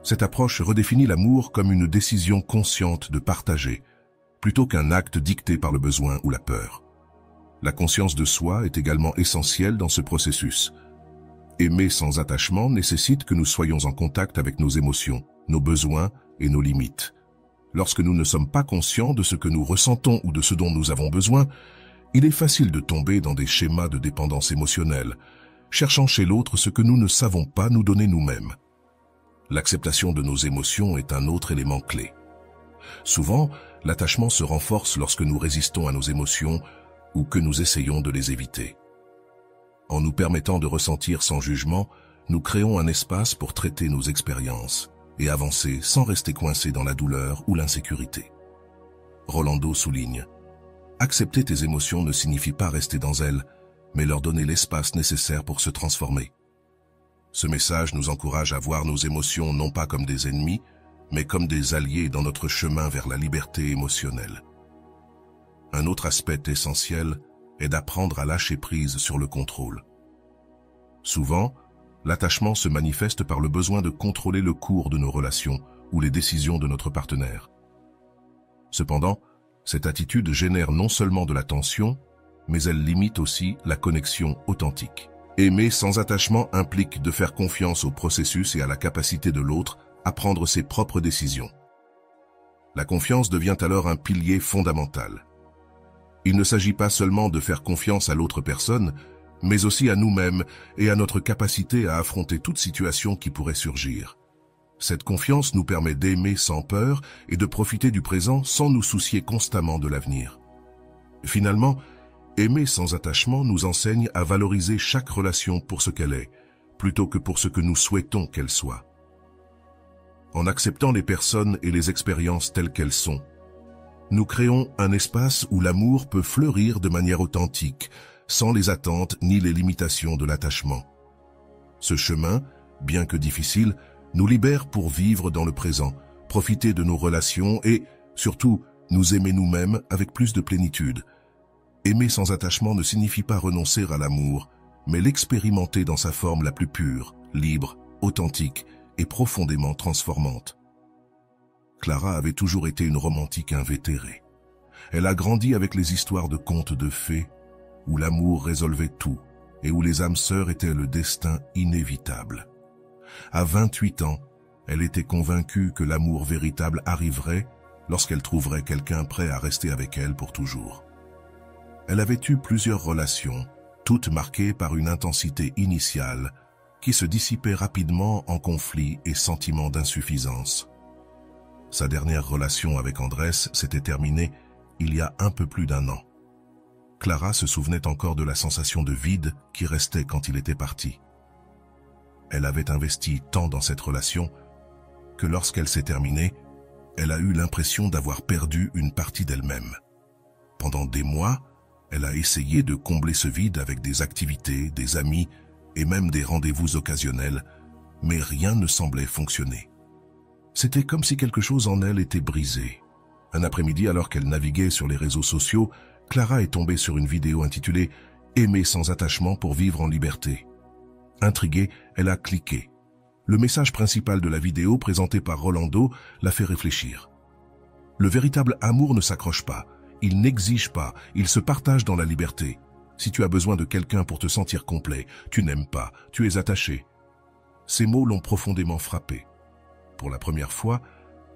Cette approche redéfinit l'amour comme une décision consciente de partager, plutôt qu'un acte dicté par le besoin ou la peur. La conscience de soi est également essentielle dans ce processus. Aimer sans attachement nécessite que nous soyons en contact avec nos émotions, nos besoins et nos limites. Lorsque nous ne sommes pas conscients de ce que nous ressentons ou de ce dont nous avons besoin, il est facile de tomber dans des schémas de dépendance émotionnelle, cherchant chez l'autre ce que nous ne savons pas nous donner nous-mêmes. L'acceptation de nos émotions est un autre élément clé. Souvent, l'attachement se renforce lorsque nous résistons à nos émotions ou que nous essayons de les éviter. En nous permettant de ressentir sans jugement, nous créons un espace pour traiter nos expériences et avancer sans rester coincés dans la douleur ou l'insécurité. Rolando souligne: accepter tes émotions ne signifie pas rester dans elles, mais leur donner l'espace nécessaire pour se transformer. Ce message nous encourage à voir nos émotions non pas comme des ennemis, mais comme des alliés dans notre chemin vers la liberté émotionnelle. Un autre aspect essentiel est d'apprendre à lâcher prise sur le contrôle. Souvent, l'attachement se manifeste par le besoin de contrôler le cours de nos relations ou les décisions de notre partenaire. Cependant, cette attitude génère non seulement de la tension, mais elle limite aussi la connexion authentique. Aimer sans attachement implique de faire confiance au processus et à la capacité de l'autre à prendre ses propres décisions. La confiance devient alors un pilier fondamental. Il ne s'agit pas seulement de faire confiance à l'autre personne, mais aussi à nous-mêmes et à notre capacité à affronter toute situation qui pourrait surgir. Cette confiance nous permet d'aimer sans peur et de profiter du présent sans nous soucier constamment de l'avenir. Finalement, aimer sans attachement nous enseigne à valoriser chaque relation pour ce qu'elle est, plutôt que pour ce que nous souhaitons qu'elle soit. En acceptant les personnes et les expériences telles qu'elles sont, nous créons un espace où l'amour peut fleurir de manière authentique, sans les attentes ni les limitations de l'attachement. Ce chemin, bien que difficile, nous libère pour vivre dans le présent, profiter de nos relations et, surtout, nous aimer nous-mêmes avec plus de plénitude. Aimer sans attachement ne signifie pas renoncer à l'amour, mais l'expérimenter dans sa forme la plus pure, libre, authentique et profondément transformante. Clara avait toujours été une romantique invétérée. Elle a grandi avec les histoires de contes de fées, où l'amour résolvait tout et où les âmes sœurs étaient le destin inévitable. À 28 ans, elle était convaincue que l'amour véritable arriverait lorsqu'elle trouverait quelqu'un prêt à rester avec elle pour toujours. Elle avait eu plusieurs relations, toutes marquées par une intensité initiale qui se dissipait rapidement en conflits et sentiments d'insuffisance. Sa dernière relation avec Andrés s'était terminée il y a un peu plus d'1 an. Clara se souvenait encore de la sensation de vide qui restait quand il était parti. Elle avait investi tant dans cette relation que lorsqu'elle s'est terminée, elle a eu l'impression d'avoir perdu une partie d'elle-même. Pendant des mois, elle a essayé de combler ce vide avec des activités, des amis et même des rendez-vous occasionnels, mais rien ne semblait fonctionner. C'était comme si quelque chose en elle était brisé. Un après-midi, alors qu'elle naviguait sur les réseaux sociaux, Clara est tombée sur une vidéo intitulée « Aimer sans attachement pour vivre en liberté ». Intriguée, elle a cliqué. Le message principal de la vidéo présenté par Rolando l'a fait réfléchir. Le véritable amour ne s'accroche pas, il n'exige pas, il se partage dans la liberté. Si tu as besoin de quelqu'un pour te sentir complet, tu n'aimes pas, tu es attaché. Ces mots l'ont profondément frappée. Pour la première fois,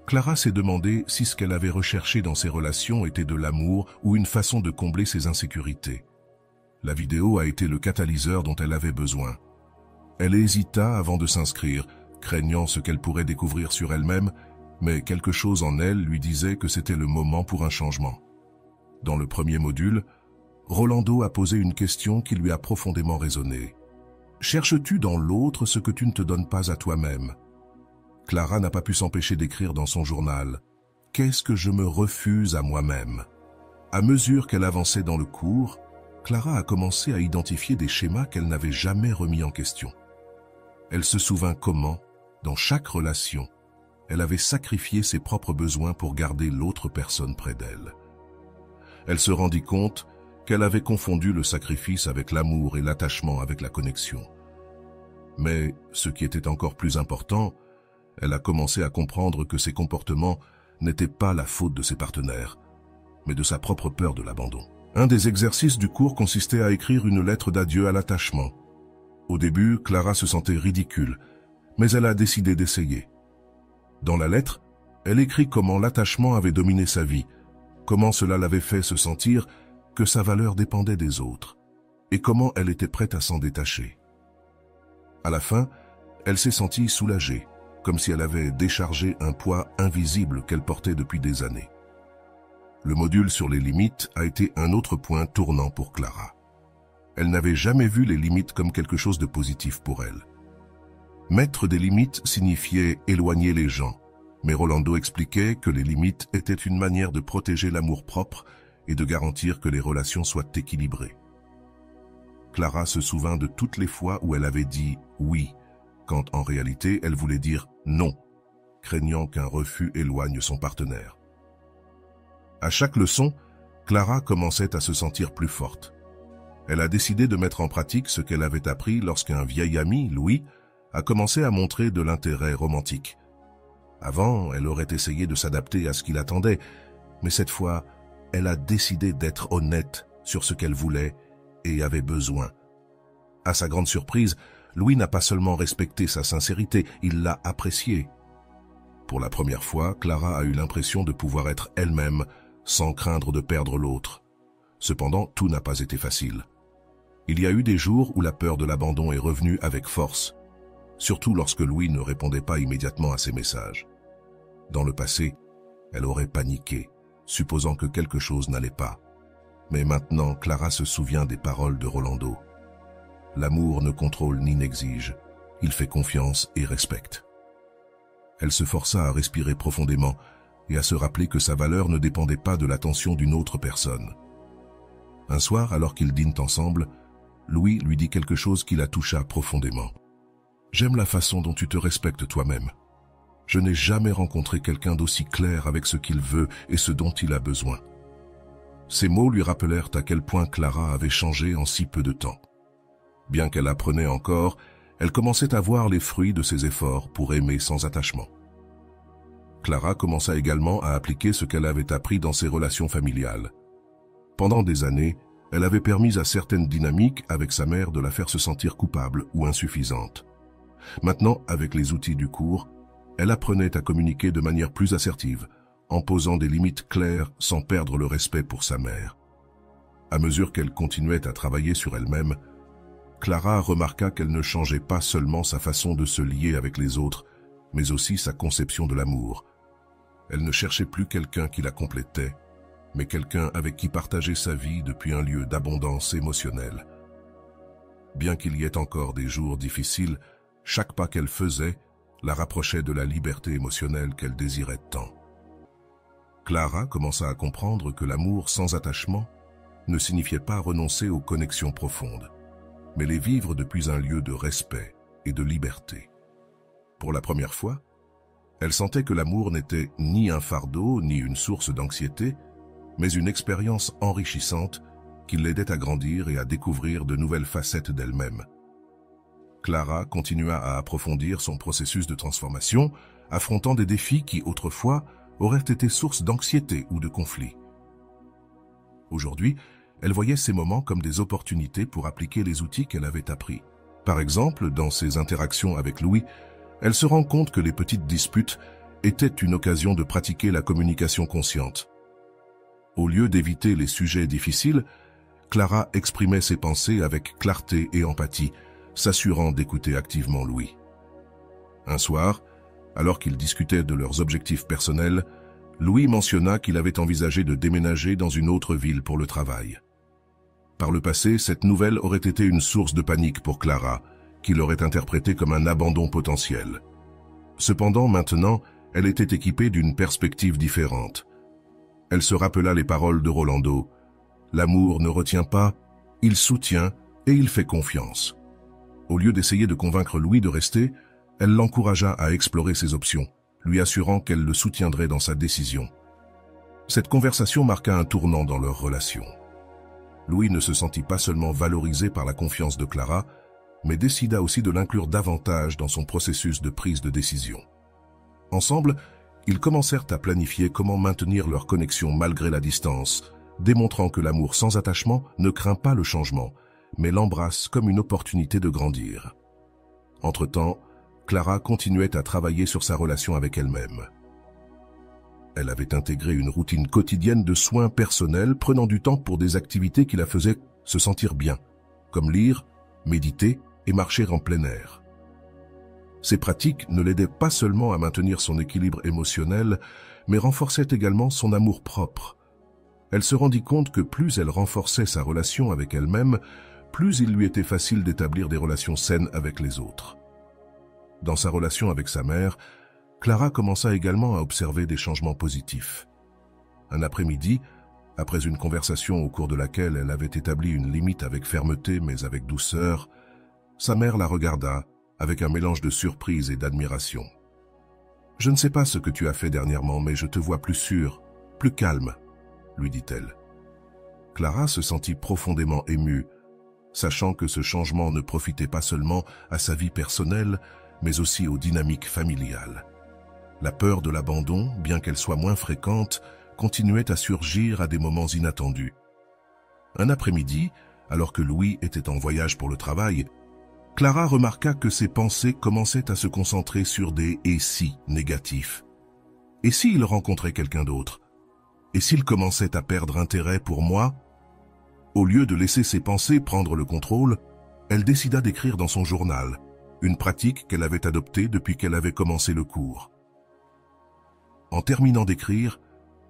Clara s'est demandé si ce qu'elle avait recherché dans ses relations était de l'amour ou une façon de combler ses insécurités. La vidéo a été le catalyseur dont elle avait besoin. Elle hésita avant de s'inscrire, craignant ce qu'elle pourrait découvrir sur elle-même, mais quelque chose en elle lui disait que c'était le moment pour un changement. Dans le premier module, Rolando a posé une question qui lui a profondément résonné. « Cherches-tu dans l'autre ce que tu ne te donnes pas à toi-même » Clara n'a pas pu s'empêcher d'écrire dans son journal « Qu'est-ce que je me refuse à moi-même » À mesure qu'elle avançait dans le cours, Clara a commencé à identifier des schémas qu'elle n'avait jamais remis en question. Elle se souvint comment, dans chaque relation, elle avait sacrifié ses propres besoins pour garder l'autre personne près d'elle. Elle se rendit compte qu'elle avait confondu le sacrifice avec l'amour et l'attachement avec la connexion. Mais, ce qui était encore plus important, elle a commencé à comprendre que ses comportements n'étaient pas la faute de ses partenaires, mais de sa propre peur de l'abandon. Un des exercices du cours consistait à écrire une lettre d'adieu à l'attachement. Au début, Clara se sentait ridicule, mais elle a décidé d'essayer. Dans la lettre, elle écrit comment l'attachement avait dominé sa vie, comment cela l'avait fait se sentir que sa valeur dépendait des autres, et comment elle était prête à s'en détacher. À la fin, elle s'est sentie soulagée, comme si elle avait déchargé un poids invisible qu'elle portait depuis des années. Le module sur les limites a été un autre point tournant pour Clara. Elle n'avait jamais vu les limites comme quelque chose de positif pour elle. Mettre des limites signifiait éloigner les gens, mais Rolando expliquait que les limites étaient une manière de protéger l'amour-propre et de garantir que les relations soient équilibrées. Clara se souvint de toutes les fois où elle avait dit « oui » quand en réalité elle voulait dire non, craignant qu'un refus éloigne son partenaire. À chaque leçon, Clara commençait à se sentir plus forte. Elle a décidé de mettre en pratique ce qu'elle avait appris lorsqu'un vieil ami, Louis, a commencé à montrer de l'intérêt romantique. Avant, elle aurait essayé de s'adapter à ce qu'il attendait, mais cette fois, elle a décidé d'être honnête sur ce qu'elle voulait et avait besoin. À sa grande surprise, Louis n'a pas seulement respecté sa sincérité, il l'a appréciée. Pour la première fois, Clara a eu l'impression de pouvoir être elle-même sans craindre de perdre l'autre. Cependant, tout n'a pas été facile. Il y a eu des jours où la peur de l'abandon est revenue avec force, surtout lorsque Louis ne répondait pas immédiatement à ses messages. Dans le passé, elle aurait paniqué, supposant que quelque chose n'allait pas. Mais maintenant, Clara se souvient des paroles de Rolando. L'amour ne contrôle ni n'exige, il fait confiance et respecte. Elle se força à respirer profondément et à se rappeler que sa valeur ne dépendait pas de l'attention d'une autre personne. Un soir, alors qu'ils dînent ensemble, Louis lui dit quelque chose qui la toucha profondément. « J'aime la façon dont tu te respectes toi-même. Je n'ai jamais rencontré quelqu'un d'aussi clair avec ce qu'il veut et ce dont il a besoin. » Ces mots lui rappelèrent à quel point Clara avait changé en si peu de temps. Bien qu'elle apprenait encore, elle commençait à voir les fruits de ses efforts pour aimer sans attachement. Clara commença également à appliquer ce qu'elle avait appris dans ses relations familiales. Pendant des années, elle avait permis à certaines dynamiques avec sa mère de la faire se sentir coupable ou insuffisante. Maintenant, avec les outils du cours, elle apprenait à communiquer de manière plus assertive, en posant des limites claires sans perdre le respect pour sa mère. À mesure qu'elle continuait à travailler sur elle-même, Clara remarqua qu'elle ne changeait pas seulement sa façon de se lier avec les autres, mais aussi sa conception de l'amour. Elle ne cherchait plus quelqu'un qui la complétait, mais quelqu'un avec qui partager sa vie depuis un lieu d'abondance émotionnelle. Bien qu'il y ait encore des jours difficiles, chaque pas qu'elle faisait la rapprochait de la liberté émotionnelle qu'elle désirait tant. Clara commença à comprendre que l'amour sans attachement ne signifiait pas renoncer aux connexions profondes, mais les vivre depuis un lieu de respect et de liberté. Pour la première fois, elle sentait que l'amour n'était ni un fardeau ni une source d'anxiété, mais une expérience enrichissante qui l'aidait à grandir et à découvrir de nouvelles facettes d'elle-même. Clara continua à approfondir son processus de transformation, affrontant des défis qui, autrefois, auraient été source d'anxiété ou de conflit. Aujourd'hui, elle voyait ces moments comme des opportunités pour appliquer les outils qu'elle avait appris. Par exemple, dans ses interactions avec Louis, elle se rend compte que les petites disputes étaient une occasion de pratiquer la communication consciente. Au lieu d'éviter les sujets difficiles, Clara exprimait ses pensées avec clarté et empathie, s'assurant d'écouter activement Louis. Un soir, alors qu'ils discutaient de leurs objectifs personnels, Louis mentionna qu'il avait envisagé de déménager dans une autre ville pour le travail. Par le passé, cette nouvelle aurait été une source de panique pour Clara, qui l'aurait interprétée comme un abandon potentiel. Cependant, maintenant, elle était équipée d'une perspective différente. Elle se rappela les paroles de Rolando. « L'amour ne retient pas, il soutient et il fait confiance. » Au lieu d'essayer de convaincre Louis de rester, elle l'encouragea à explorer ses options, lui assurant qu'elle le soutiendrait dans sa décision. Cette conversation marqua un tournant dans leur relation. Louis ne se sentit pas seulement valorisé par la confiance de Clara, mais décida aussi de l'inclure davantage dans son processus de prise de décision. Ensemble, ils commencèrent à planifier comment maintenir leur connexion malgré la distance, démontrant que l'amour sans attachement ne craint pas le changement, mais l'embrasse comme une opportunité de grandir. Entre-temps, Clara continuait à travailler sur sa relation avec elle-même. Elle avait intégré une routine quotidienne de soins personnels, prenant du temps pour des activités qui la faisaient se sentir bien, comme lire, méditer et marcher en plein air. Ces pratiques ne l'aidaient pas seulement à maintenir son équilibre émotionnel, mais renforçaient également son amour-propre. Elle se rendit compte que plus elle renforçait sa relation avec elle-même, plus il lui était facile d'établir des relations saines avec les autres. Dans sa relation avec sa mère, Clara commença également à observer des changements positifs. Un après-midi, après une conversation au cours de laquelle elle avait établi une limite avec fermeté mais avec douceur, sa mère la regarda avec un mélange de surprise et d'admiration. « Je ne sais pas ce que tu as fait dernièrement, mais je te vois plus sûr, plus calme, » lui dit-elle. Clara se sentit profondément émue, sachant que ce changement ne profitait pas seulement à sa vie personnelle, mais aussi aux dynamiques familiales. La peur de l'abandon, bien qu'elle soit moins fréquente, continuait à surgir à des moments inattendus. Un après-midi, alors que Louis était en voyage pour le travail, Clara remarqua que ses pensées commençaient à se concentrer sur des « et si » négatifs. Et s'il rencontrait quelqu'un d'autre? Et s'il commençait à perdre intérêt pour moi? Au lieu de laisser ses pensées prendre le contrôle, elle décida d'écrire dans son journal, une pratique qu'elle avait adoptée depuis qu'elle avait commencé le cours. En terminant d'écrire,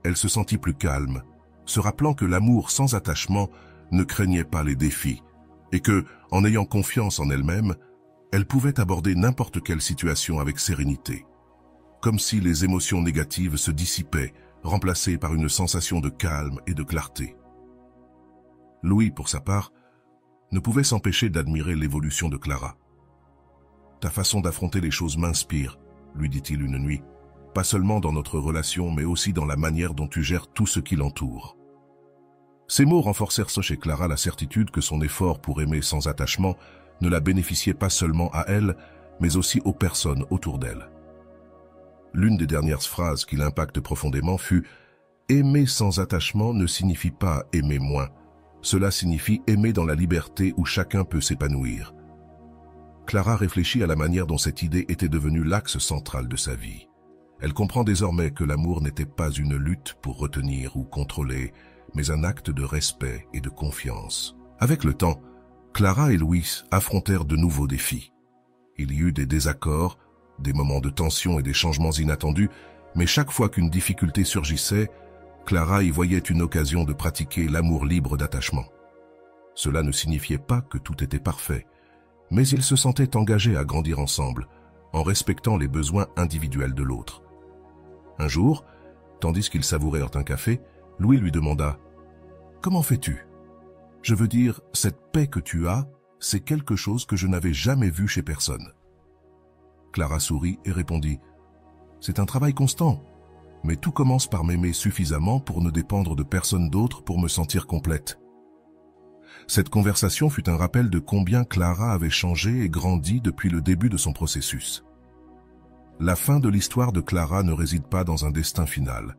elle se sentit plus calme, se rappelant que l'amour sans attachement ne craignait pas les défis, et que, en ayant confiance en elle-même, elle pouvait aborder n'importe quelle situation avec sérénité, comme si les émotions négatives se dissipaient, remplacées par une sensation de calme et de clarté. Louis, pour sa part, ne pouvait s'empêcher d'admirer l'évolution de Clara. « Ta façon d'affronter les choses m'inspire, » lui dit-il une nuit, « pas seulement dans notre relation, mais aussi dans la manière dont tu gères tout ce qui l'entoure. » Ces mots renforcèrent chez Clara la certitude que son effort pour aimer sans attachement ne la bénéficiait pas seulement à elle, mais aussi aux personnes autour d'elle. L'une des dernières phrases qui l'impacte profondément fut « Aimer sans attachement ne signifie pas aimer moins. Cela signifie aimer dans la liberté où chacun peut s'épanouir. » Clara réfléchit à la manière dont cette idée était devenue l'axe central de sa vie. Elle comprend désormais que l'amour n'était pas une lutte pour retenir ou contrôler, mais un acte de respect et de confiance. Avec le temps, Clara et Louis affrontèrent de nouveaux défis. Il y eut des désaccords, des moments de tension et des changements inattendus, mais chaque fois qu'une difficulté surgissait, Clara y voyait une occasion de pratiquer l'amour libre d'attachement. Cela ne signifiait pas que tout était parfait, mais ils se sentaient engagés à grandir ensemble, en respectant les besoins individuels de l'autre. Un jour, tandis qu'ils savourèrent un café, Louis lui demanda « Comment fais-tu ? Je veux dire, cette paix que tu as, c'est quelque chose que je n'avais jamais vu chez personne. » Clara sourit et répondit « C'est un travail constant, mais tout commence par m'aimer suffisamment pour ne dépendre de personne d'autre pour me sentir complète. » Cette conversation fut un rappel de combien Clara avait changé et grandi depuis le début de son processus. La fin de l'histoire de Clara ne réside pas dans un destin final,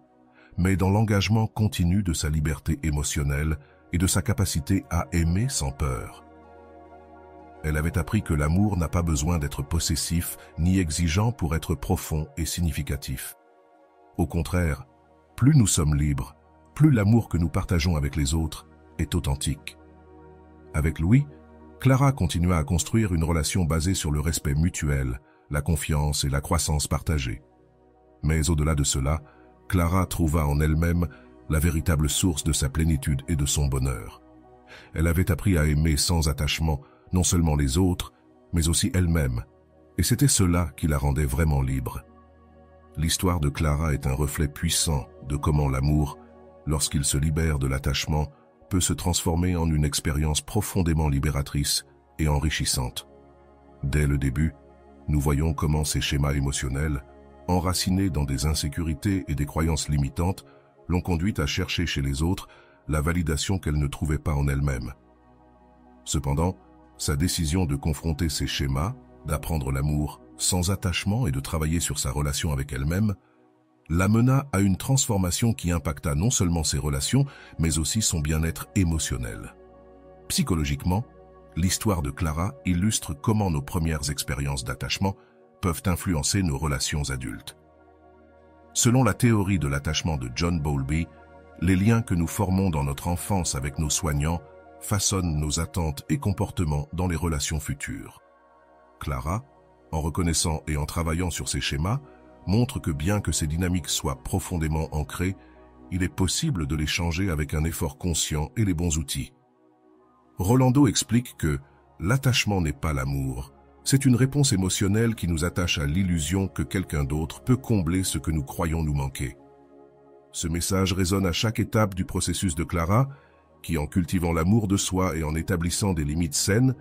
mais dans l'engagement continu de sa liberté émotionnelle et de sa capacité à aimer sans peur. Elle avait appris que l'amour n'a pas besoin d'être possessif ni exigeant pour être profond et significatif. Au contraire, plus nous sommes libres, plus l'amour que nous partageons avec les autres est authentique. Avec Louis, Clara continua à construire une relation basée sur le respect mutuel, la confiance et la croissance partagée. Mais au-delà de cela, Clara trouva en elle-même la véritable source de sa plénitude et de son bonheur. Elle avait appris à aimer sans attachement non seulement les autres, mais aussi elle-même, et c'était cela qui la rendait vraiment libre. L'histoire de Clara est un reflet puissant de comment l'amour, lorsqu'il se libère de l'attachement, peut se transformer en une expérience profondément libératrice et enrichissante. Dès le début, nous voyons comment ces schémas émotionnels, enracinés dans des insécurités et des croyances limitantes, l'ont conduite à chercher chez les autres la validation qu'elle ne trouvait pas en elle-même. Cependant, sa décision de confronter ces schémas, d'apprendre l'amour sans attachement et de travailler sur sa relation avec elle-même, l'amena à une transformation qui impacta non seulement ses relations, mais aussi son bien-être émotionnel. Psychologiquement, l'histoire de Clara illustre comment nos premières expériences d'attachement peuvent influencer nos relations adultes. Selon la théorie de l'attachement de John Bowlby, les liens que nous formons dans notre enfance avec nos soignants façonnent nos attentes et comportements dans les relations futures. Clara, en reconnaissant et en travaillant sur ces schémas, montre que bien que ces dynamiques soient profondément ancrées, il est possible de les changer avec un effort conscient et les bons outils. Rolando explique que l'attachement n'est pas l'amour, c'est une réponse émotionnelle qui nous attache à l'illusion que quelqu'un d'autre peut combler ce que nous croyons nous manquer. Ce message résonne à chaque étape du processus de Clara, qui, en cultivant l'amour de soi et en établissant des limites saines,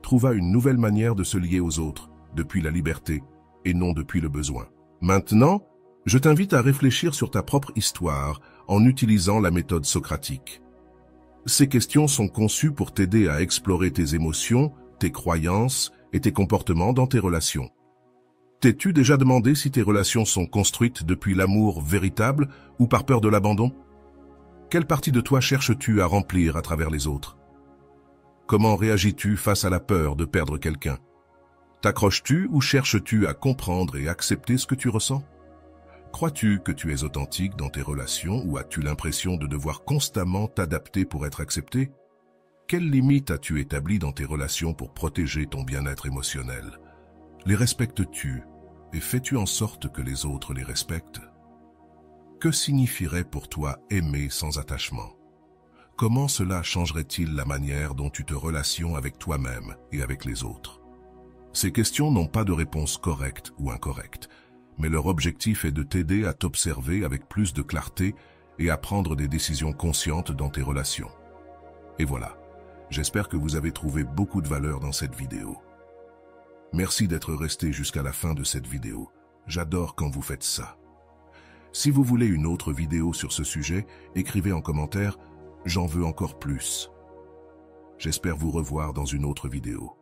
trouva une nouvelle manière de se lier aux autres, depuis la liberté et non depuis le besoin. Maintenant, je t'invite à réfléchir sur ta propre histoire en utilisant la méthode socratique. Ces questions sont conçues pour t'aider à explorer tes émotions, tes croyances et tes comportements dans tes relations. T'es-tu déjà demandé si tes relations sont construites depuis l'amour véritable ou par peur de l'abandon? Quelle partie de toi cherches-tu à remplir à travers les autres? Comment réagis-tu face à la peur de perdre quelqu'un? T'accroches-tu ou cherches-tu à comprendre et accepter ce que tu ressens? Crois-tu que tu es authentique dans tes relations ou as-tu l'impression de devoir constamment t'adapter pour être accepté? Quelles limites as-tu établies dans tes relations pour protéger ton bien-être émotionnel? Les respectes-tu et fais-tu en sorte que les autres les respectent? Que signifierait pour toi aimer sans attachement? Comment cela changerait-il la manière dont tu te relations avec toi-même et avec les autres? Ces questions n'ont pas de réponse correcte ou incorrecte, mais leur objectif est de t'aider à t'observer avec plus de clarté et à prendre des décisions conscientes dans tes relations. Et voilà, j'espère que vous avez trouvé beaucoup de valeur dans cette vidéo. Merci d'être resté jusqu'à la fin de cette vidéo. J'adore quand vous faites ça. Si vous voulez une autre vidéo sur ce sujet, écrivez en commentaire « J'en veux encore plus ». J'espère vous revoir dans une autre vidéo.